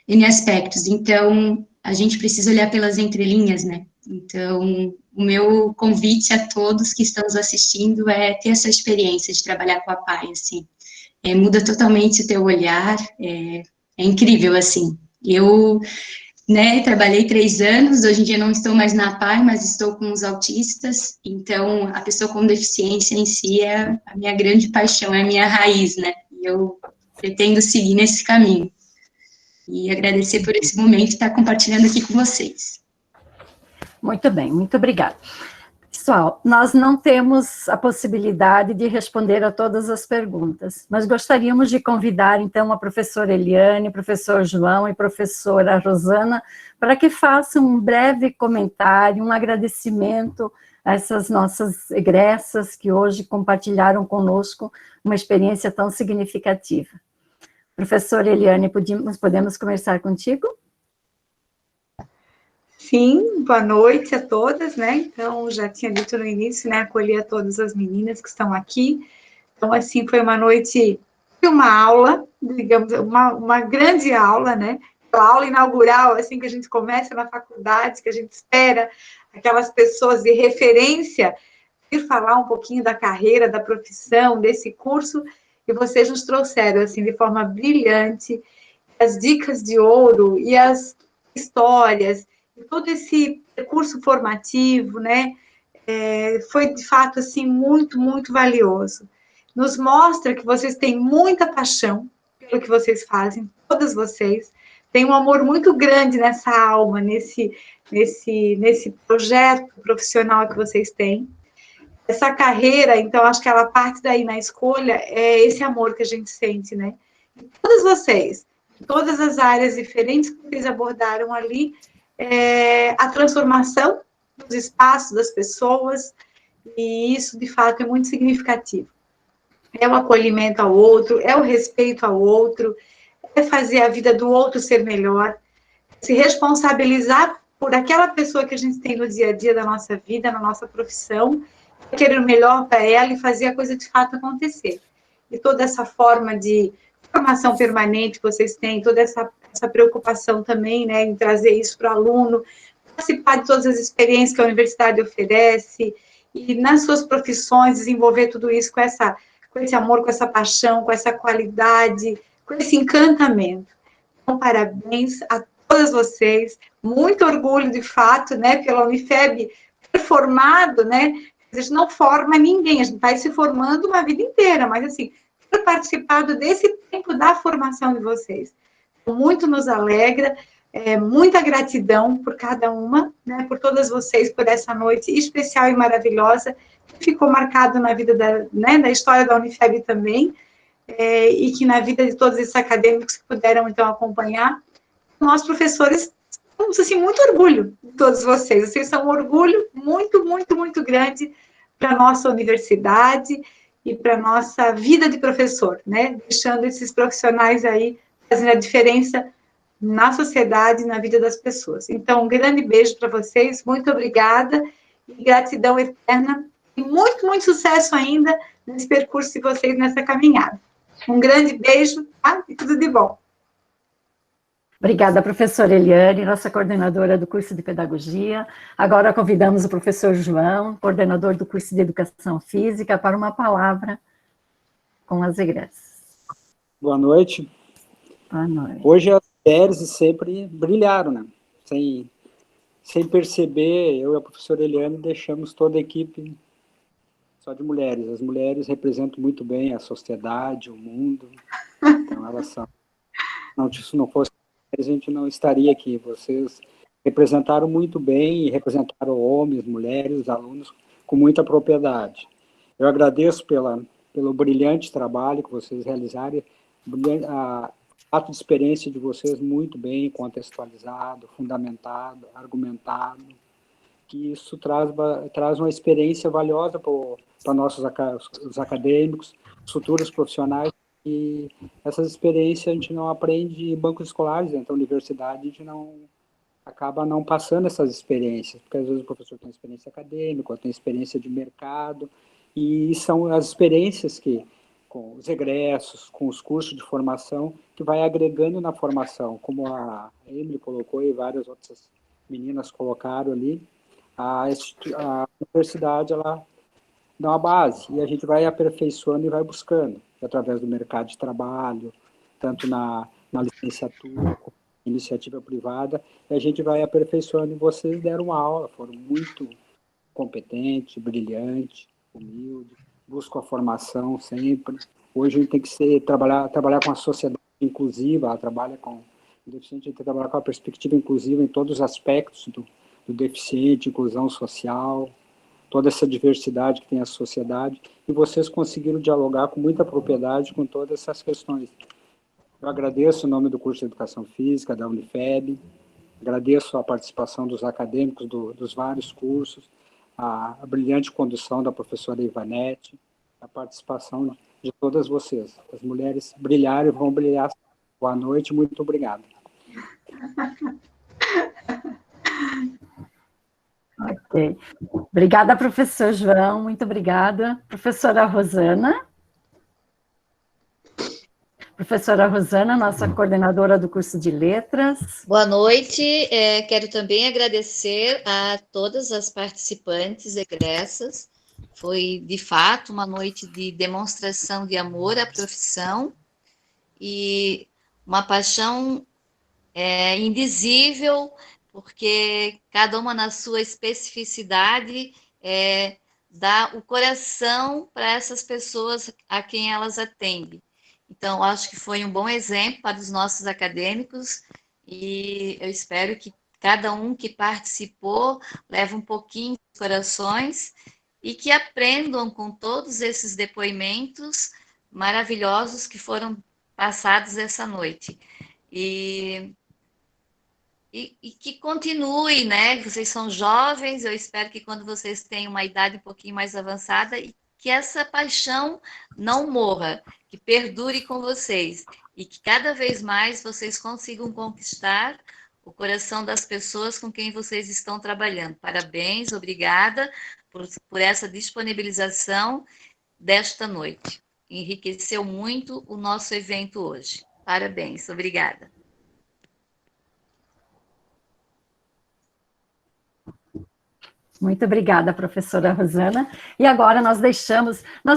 N aspectos. Então, a gente precisa olhar pelas entrelinhas, né, então, o meu convite a todos que estão nos assistindo é ter essa experiência de trabalhar com a PAI, assim, muda totalmente o teu olhar, é incrível, assim. Eu né, trabalhei 3 anos, hoje em dia não estou mais na APAE, mas estou com os autistas, então a pessoa com deficiência em si é a minha grande paixão, é a minha raiz, né, e eu pretendo seguir nesse caminho. E agradecer por esse momento e estar compartilhando aqui com vocês. Muito bem, muito obrigada. Pessoal, nós não temos a possibilidade de responder a todas as perguntas, mas gostaríamos de convidar, então, a professora Eliane, o professor João e a professora Rosana para que façam um breve comentário, um agradecimento a essas nossas egressas que hoje compartilharam conosco uma experiência tão significativa. Professora Eliane, podemos começar contigo? Sim, boa noite a todas, né? Então, já tinha dito no início, né? Acolher a todas as meninas que estão aqui. Então, assim, foi uma noite, foi uma aula, digamos, uma grande aula, né? Aquela aula inaugural, assim, que a gente começa na faculdade, que a gente espera aquelas pessoas de referência vir falar um pouquinho da carreira, da profissão, desse curso, e vocês nos trouxeram, assim, de forma brilhante, as dicas de ouro e as histórias, todo esse percurso formativo, né, foi de fato, assim, muito, muito valioso. Nos mostra que vocês têm muita paixão pelo que vocês fazem, todas vocês, têm um amor muito grande nessa alma, nesse projeto profissional que vocês têm. Essa carreira, então, acho que ela parte daí na escolha, é esse amor que a gente sente, né? E todas vocês, todas as áreas diferentes que vocês abordaram ali, a transformação dos espaços das pessoas, e isso, de fato, é muito significativo. É o acolhimento ao outro, é o respeito ao outro, é fazer a vida do outro ser melhor, se responsabilizar por aquela pessoa que a gente tem no dia a dia da nossa vida, na nossa profissão, querer o melhor para ela e fazer a coisa de fato acontecer. E toda essa forma de formação permanente que vocês têm, toda essa preocupação também, né, em trazer isso para o aluno, participar de todas as experiências que a universidade oferece, e nas suas profissões desenvolver tudo isso com esse amor, com essa paixão, com essa qualidade, com esse encantamento. Então, parabéns a todas vocês, muito orgulho, de fato, né, pela Unifeb ter formado, né, a gente não forma ninguém, a gente vai se formando uma vida inteira, mas, assim, ter participado desse tempo da formação de vocês. Muito nos alegra, muita gratidão por cada uma, né, por todas vocês, por essa noite especial e maravilhosa, que ficou marcado na vida da história da Unifeb também, e que na vida de todos esses acadêmicos que puderam, então, acompanhar. Nós, professores, temos, assim, muito orgulho de todos vocês. Vocês são um orgulho muito, muito, muito grande para a nossa universidade e para a nossa vida de professor, né? Deixando esses profissionais aí fazendo a diferença na sociedade e na vida das pessoas. Então, um grande beijo para vocês, muito obrigada, e gratidão eterna, e muito, muito sucesso ainda nesse percurso de vocês, nessa caminhada. Um grande beijo, tá? E tudo de bom. Obrigada, professora Eliane, nossa coordenadora do curso de Pedagogia. Agora convidamos o professor João, coordenador do curso de Educação Física, para uma palavra com as egressas. Boa noite. Boa noite. Hoje as mulheres sempre brilharam, né? Sem perceber, eu e a professora Eliane deixamos toda a equipe só de mulheres. As mulheres representam muito bem a sociedade, o mundo. Então, elas são... Se não fosse a gente não estaria aqui. Vocês representaram muito bem, e representaram homens, mulheres, alunos, com muita propriedade. Eu agradeço pelo brilhante trabalho que vocês realizaram, a ato de experiência de vocês muito bem contextualizado, fundamentado, argumentado, que isso traz uma experiência valiosa para os acadêmicos, os futuros profissionais, e essas experiências a gente não aprende em bancos escolares, então, universidade, a gente acaba não passando essas experiências, porque às vezes o professor tem experiência acadêmica, tem experiência de mercado, e são as experiências que, com os egressos, com os cursos de formação, que vai agregando na formação, como a Emily colocou e várias outras meninas colocaram ali, a universidade, ela dá uma base, e a gente vai aperfeiçoando e vai buscando, através do mercado de trabalho, tanto na licenciatura, iniciativa privada, e a gente vai aperfeiçoando. Vocês deram uma aula, foram muito competentes, brilhantes, humildes, buscam a formação sempre. Hoje a gente tem que trabalhar com a sociedade inclusiva, ela trabalha com o deficiente, a gente tem que trabalhar com a perspectiva inclusiva em todos os aspectos do deficiente, inclusão social, toda essa diversidade que tem a sociedade, e vocês conseguiram dialogar com muita propriedade com todas essas questões. Eu agradeço o nome do curso de Educação Física, da Unifeb, agradeço a participação dos acadêmicos dos vários cursos, a brilhante condução da professora Ivanete, a participação de todas vocês. As mulheres brilharam e vão brilhar. Boa noite, muito obrigado. Ok. Obrigada, professor João, muito obrigada. Professora Rosana. Professora Rosana, nossa coordenadora do curso de Letras. Boa noite, quero também agradecer a todas as participantes egressas. Foi, de fato, uma noite de demonstração de amor à profissão e uma paixão indizível, porque cada uma na sua especificidade dá o coração para essas pessoas a quem elas atendem. Então, acho que foi um bom exemplo para os nossos acadêmicos e eu espero que cada um que participou leve um pouquinho de corações e que aprendam com todos esses depoimentos maravilhosos que foram passados essa noite. E que continue, né? Vocês são jovens, eu espero que quando vocês tenham uma idade um pouquinho mais avançada, que essa paixão não morra, que perdure com vocês e que cada vez mais vocês consigam conquistar o coração das pessoas com quem vocês estão trabalhando. Parabéns, obrigada por essa disponibilização desta noite. Enriqueceu muito o nosso evento hoje. Parabéns, obrigada. Muito obrigada, professora Rosana. E agora nós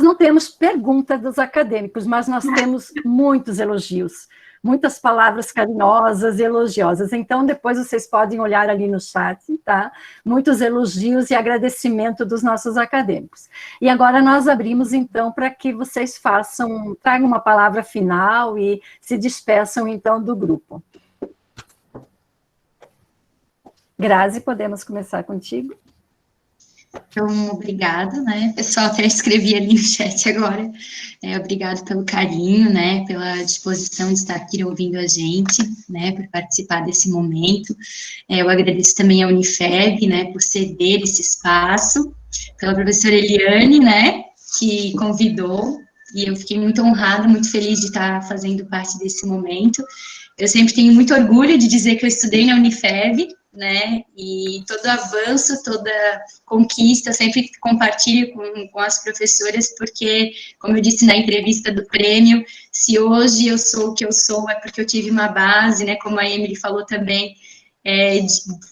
não temos pergunta dos acadêmicos, mas nós temos muitos elogios, muitas palavras carinhosas e elogiosas. Então, depois vocês podem olhar ali no chat, tá? Muitos elogios e agradecimento dos nossos acadêmicos. E agora nós abrimos, então, para que vocês tragam uma palavra final e se despeçam, então, do grupo. Grazi, podemos começar contigo? Então, obrigada, né? Pessoal, até escrevi ali no chat agora. Obrigado pelo carinho, né? Pela disposição de estar aqui ouvindo a gente, né? Por participar desse momento. Eu agradeço também à Unifeb, né? Por ceder esse espaço. Pela professora Eliane, né? Que convidou. E eu fiquei muito honrada, muito feliz de estar fazendo parte desse momento. Eu sempre tenho muito orgulho de dizer que eu estudei na Unifeb, né, e todo avanço, toda conquista, sempre compartilho com as professoras, porque, como eu disse na entrevista do prêmio, se hoje eu sou o que eu sou, é porque eu tive uma base, né, como a Emily falou também,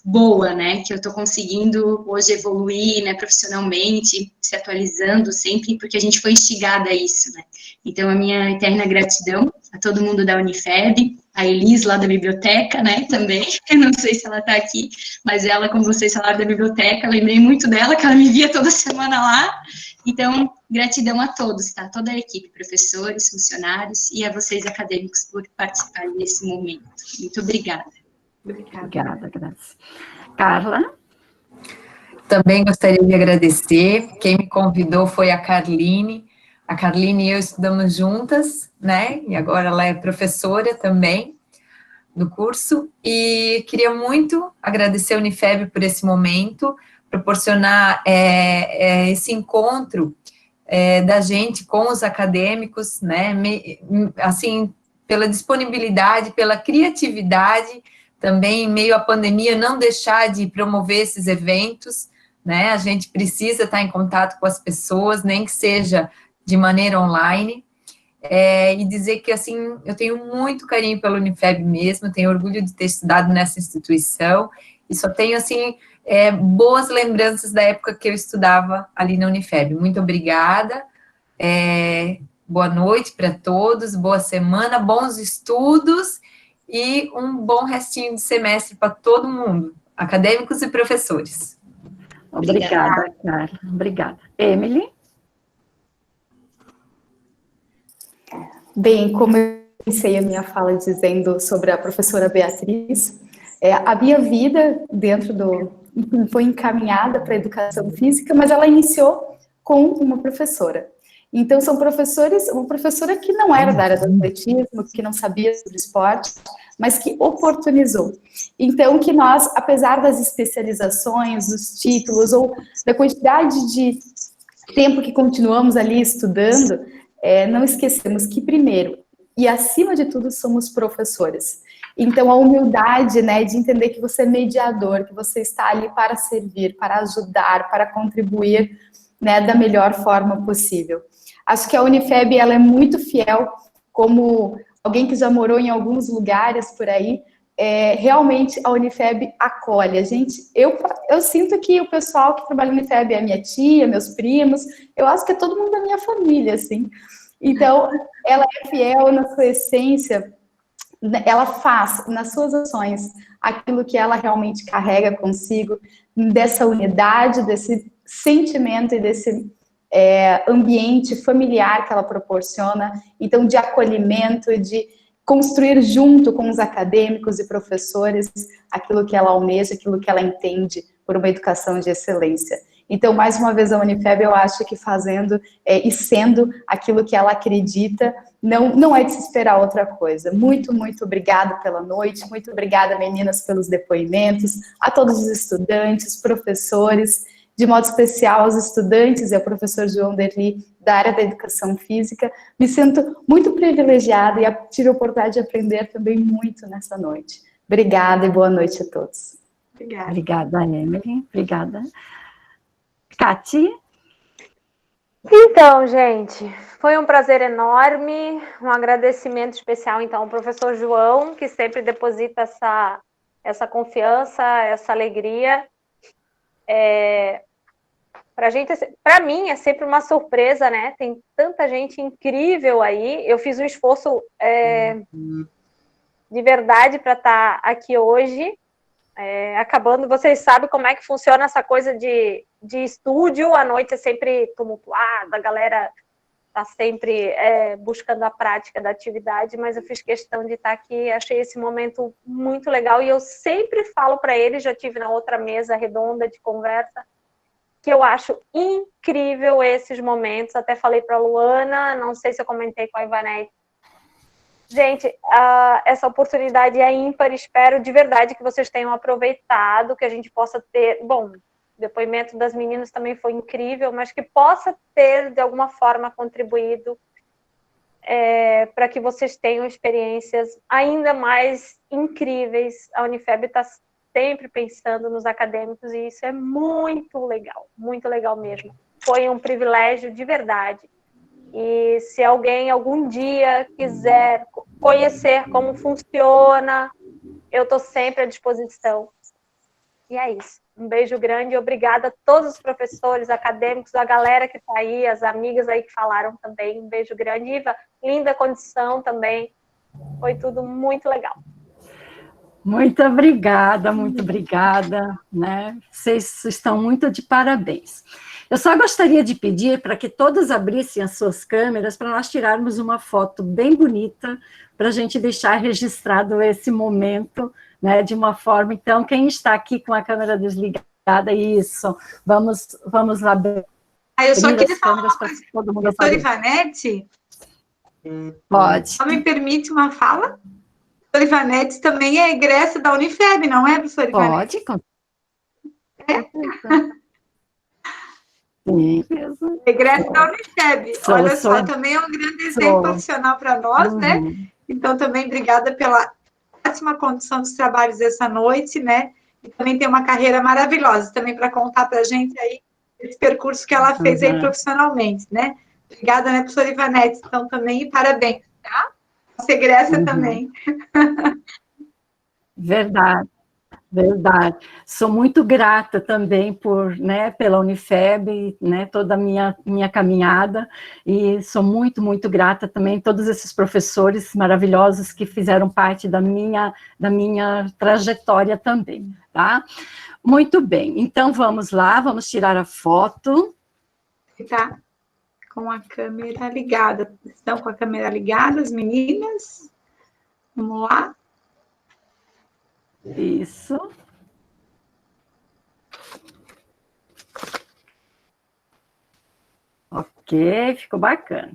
boa, né, que eu estou conseguindo hoje evoluir, né, profissionalmente, se atualizando sempre, porque a gente foi instigada a isso, né. Então, a minha eterna gratidão a todo mundo da Unifeb, a Elis lá da biblioteca, né, também, eu não sei se ela está aqui, mas ela, como vocês falaram da biblioteca, lembrei muito dela, que ela me via toda semana lá, então, gratidão a todos, tá, toda a equipe, professores, funcionários, e a vocês acadêmicos por participarem desse momento. Muito obrigada. Obrigada, Graça. Carla? Também gostaria de agradecer, quem me convidou foi a Carline. A Carline e eu estudamos juntas, né, e agora ela é professora também do curso, e queria muito agradecer a Unifeb por esse momento, proporcionar esse encontro da gente com os acadêmicos, né, assim, pela disponibilidade, pela criatividade, também em meio à pandemia, não deixar de promover esses eventos, né, a gente precisa estar em contato com as pessoas, nem que seja de maneira online, e dizer que, assim, eu tenho muito carinho pela Unifeb mesmo, tenho orgulho de ter estudado nessa instituição, e só tenho, assim, boas lembranças da época que eu estudava ali na Unifeb. Muito obrigada, boa noite para todos, boa semana, bons estudos, e um bom restinho de semestre para todo mundo, acadêmicos e professores. Obrigada, Clara. Obrigada. Emily? Bem, como eu iniciei a minha fala dizendo sobre a professora Beatriz, a minha vida dentro enfim, foi encaminhada para a educação física, mas ela iniciou com uma professora. Então, são professores, uma professora que não era da área do atletismo, que não sabia sobre esporte, mas que oportunizou. Então, que nós, apesar das especializações, dos títulos, ou da quantidade de tempo que continuamos ali estudando, não esquecemos que, primeiro, e acima de tudo, somos professores. Então, a humildade, né, de entender que você é mediador, que você está ali para servir, para ajudar, para contribuir, né, da melhor forma possível. Acho que a Unifeb, ela é muito fiel, como alguém que já morou em alguns lugares por aí, realmente a Unifeb acolhe. Eu sinto que o pessoal que trabalha na Unifeb é minha tia, meus primos, eu acho que é todo mundo da minha família, assim. Então, ela é fiel na sua essência, ela faz nas suas ações aquilo que ela realmente carrega consigo, dessa unidade, desse sentimento e desse ambiente familiar que ela proporciona, então de acolhimento e de construir junto com os acadêmicos e professores aquilo que ela almeja, aquilo que ela entende por uma educação de excelência. Então, mais uma vez, a Unifeb, eu acho que fazendo e sendo aquilo que ela acredita, não é de se esperar outra coisa. Muito, muito obrigada pela noite, muito obrigada, meninas, pelos depoimentos, a todos os estudantes, professores, de modo especial aos estudantes e ao professor João Derli, da área da educação física. Me sinto muito privilegiada e tive a oportunidade de aprender também muito nessa noite. Obrigada e boa noite a todos. Obrigada. Obrigada, Emily. Obrigada. Cati? Então, gente, foi um prazer enorme, um agradecimento especial, então, ao professor João, que sempre deposita essa confiança, essa alegria. Para mim, é sempre uma surpresa, né? Tem tanta gente incrível aí. Eu fiz um esforço de verdade para estar aqui hoje. Acabando, vocês sabem como é que funciona essa coisa de estúdio, a noite é sempre tumultuada, a galera está sempre buscando a prática da atividade, mas eu fiz questão de estar aqui, achei esse momento muito legal, e eu sempre falo para eles, já tive na outra mesa redonda de conversa, que eu acho incrível esses momentos, até falei para a Luana, não sei se eu comentei com a Ivanete. Gente, essa oportunidade é ímpar, espero de verdade que vocês tenham aproveitado, que a gente possa ter, bom, o depoimento das meninas também foi incrível, mas que possa ter, de alguma forma, contribuído para que vocês tenham experiências ainda mais incríveis. A Unifeb está sempre pensando nos acadêmicos e isso é muito legal mesmo. Foi um privilégio de verdade. E se alguém algum dia quiser conhecer como funciona, eu estou sempre à disposição. E é isso. Um beijo grande e obrigada a todos os professores, acadêmicos, a galera que está aí, as amigas aí que falaram também. Um beijo grande. Iva, linda condição também. Foi tudo muito legal. Muito obrigada, né? Vocês estão muito de parabéns. Eu só gostaria de pedir para que todos abrissem as suas câmeras para nós tirarmos uma foto bem bonita, para a gente deixar registrado esse momento, né, de uma forma. Então, quem está aqui com a câmera desligada, isso, vamos lá. Eu só queria falar uma para coisa, todo mundo. professora Ivanete? Pode. Só me permite uma fala? A professora Ivanete também é egressa da Unifeb, não é, professora Ivanete? Pode, Sim, mesmo. Egressa da Unifeb. Olha só, também é um grande exemplo profissional para nós, né? Então, também obrigada pela ótima condução dos trabalhos dessa noite, né? E também tem uma carreira maravilhosa também para contar para a gente aí esse percurso que ela fez aí profissionalmente, né? Obrigada, né, professora Ivanete? Então, também, e parabéns, tá? Você egressa também. Verdade. Verdade. Sou muito grata também pela Unifeb, toda a minha caminhada, e sou muito, muito grata também a todos esses professores maravilhosos que fizeram parte da minha trajetória também, tá? Muito bem, então vamos lá, vamos tirar a foto. Tá com a câmera ligada. Estão com a câmera ligada, as meninas? Vamos lá. Isso. Ok, ficou bacana.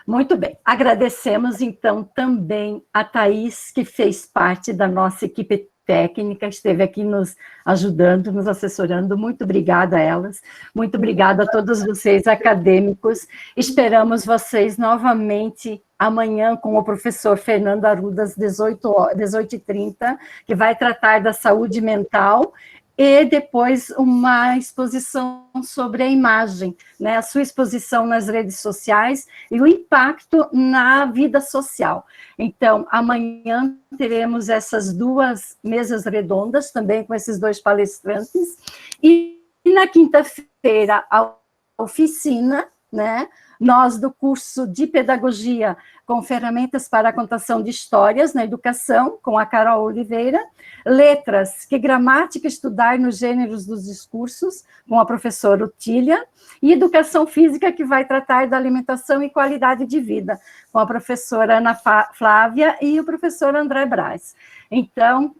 Muito bem. Agradecemos, então, também a Thaís, que fez parte da nossa equipe técnica, esteve aqui nos ajudando, nos assessorando. Muito obrigada a elas. Muito obrigada a todos vocês, acadêmicos. Esperamos vocês novamente amanhã com o professor Fernando Arruda, às 18h30, que vai tratar da saúde mental, e depois uma exposição sobre a imagem, a sua exposição nas redes sociais e o impacto na vida social. Então, amanhã teremos essas 2 mesas redondas, também com esses 2 palestrantes, e na quinta-feira, a oficina, nós do curso de Pedagogia com ferramentas para a contação de histórias na educação, com a Carol Oliveira, Letras, que gramática estudar nos gêneros dos discursos, com a professora Otília, e Educação Física, que vai tratar da alimentação e qualidade de vida, com a professora Ana Flávia e o professor André Braz. Então,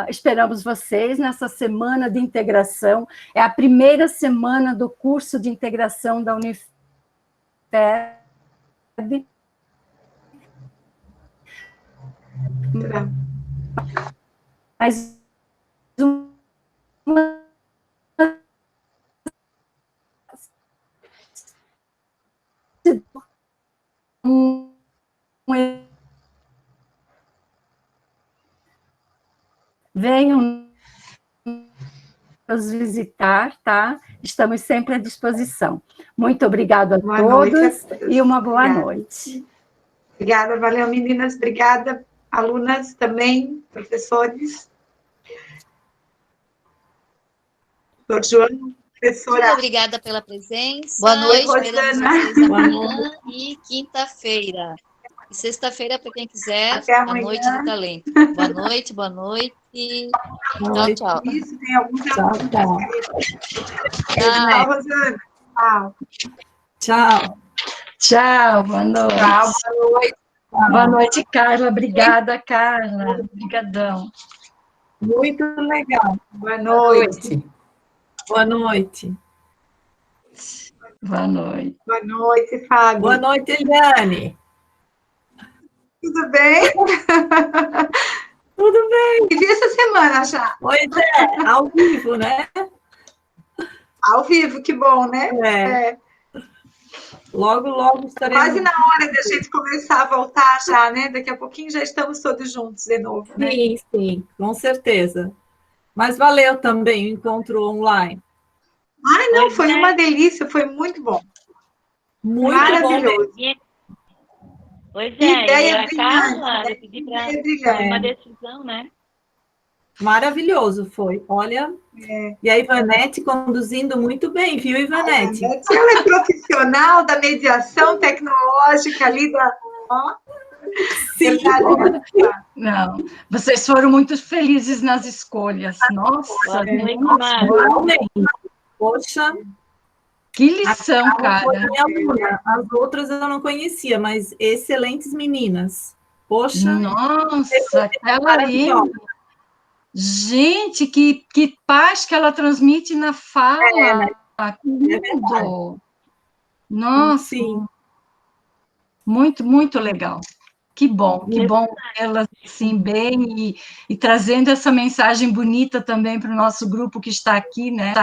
esperamos vocês nessa semana de integração, é a primeira semana do curso de integração da Unifeb, mas venham nos visitar, tá? Estamos sempre à disposição. Muito obrigada a todos e uma boa noite. Obrigada, valeu, meninas. Obrigada, alunas também, professores. Doutor Joana, professora. Muito obrigada pela presença. Boa noite, esperamos vocês amanhã e quinta-feira. E sexta-feira, para quem quiser, a Noite do Talento. Boa noite, boa noite. Tchau, tchau. Isso, tem alguns tchau. Tchau, Rosana. Tchau. Tchau. Tchau, boa noite. Tchau, boa noite. Boa noite, Carla. Obrigada, Carla. Obrigadão. Muito legal. Boa noite. Boa noite. Boa noite. Boa noite, Fábio. Boa noite, Eliane. Tudo bem? Tudo bem. E vi essa semana já. Pois é, ao vivo, né? Ao vivo, que bom, né? É. Logo, logo estaremos... Quase na hora da gente começar a voltar já, né? Daqui a pouquinho já estamos todos juntos de novo, né? Sim, sim, com certeza. Mas valeu também o encontro online. Ai, não, foi uma delícia, foi muito bom. Muito maravilhoso. Bom. Pois é, ideia a Carla, eu pedi para uma decisão, né? Maravilhoso foi, olha. E a Ivanete conduzindo muito bem, viu, Ivanete? Ela é profissional da mediação tecnológica ali da... Sim. Não, vocês foram muito felizes nas escolhas. Nossa, poxa. Que lição, cara. As outras eu não conhecia, mas excelentes meninas. Poxa. Nossa, aquela ali. Gente, que paz que ela transmite na fala. Nossa. Sim. Muito, muito legal. Que bom ela assim bem e trazendo essa mensagem bonita também para o nosso grupo que está aqui, né?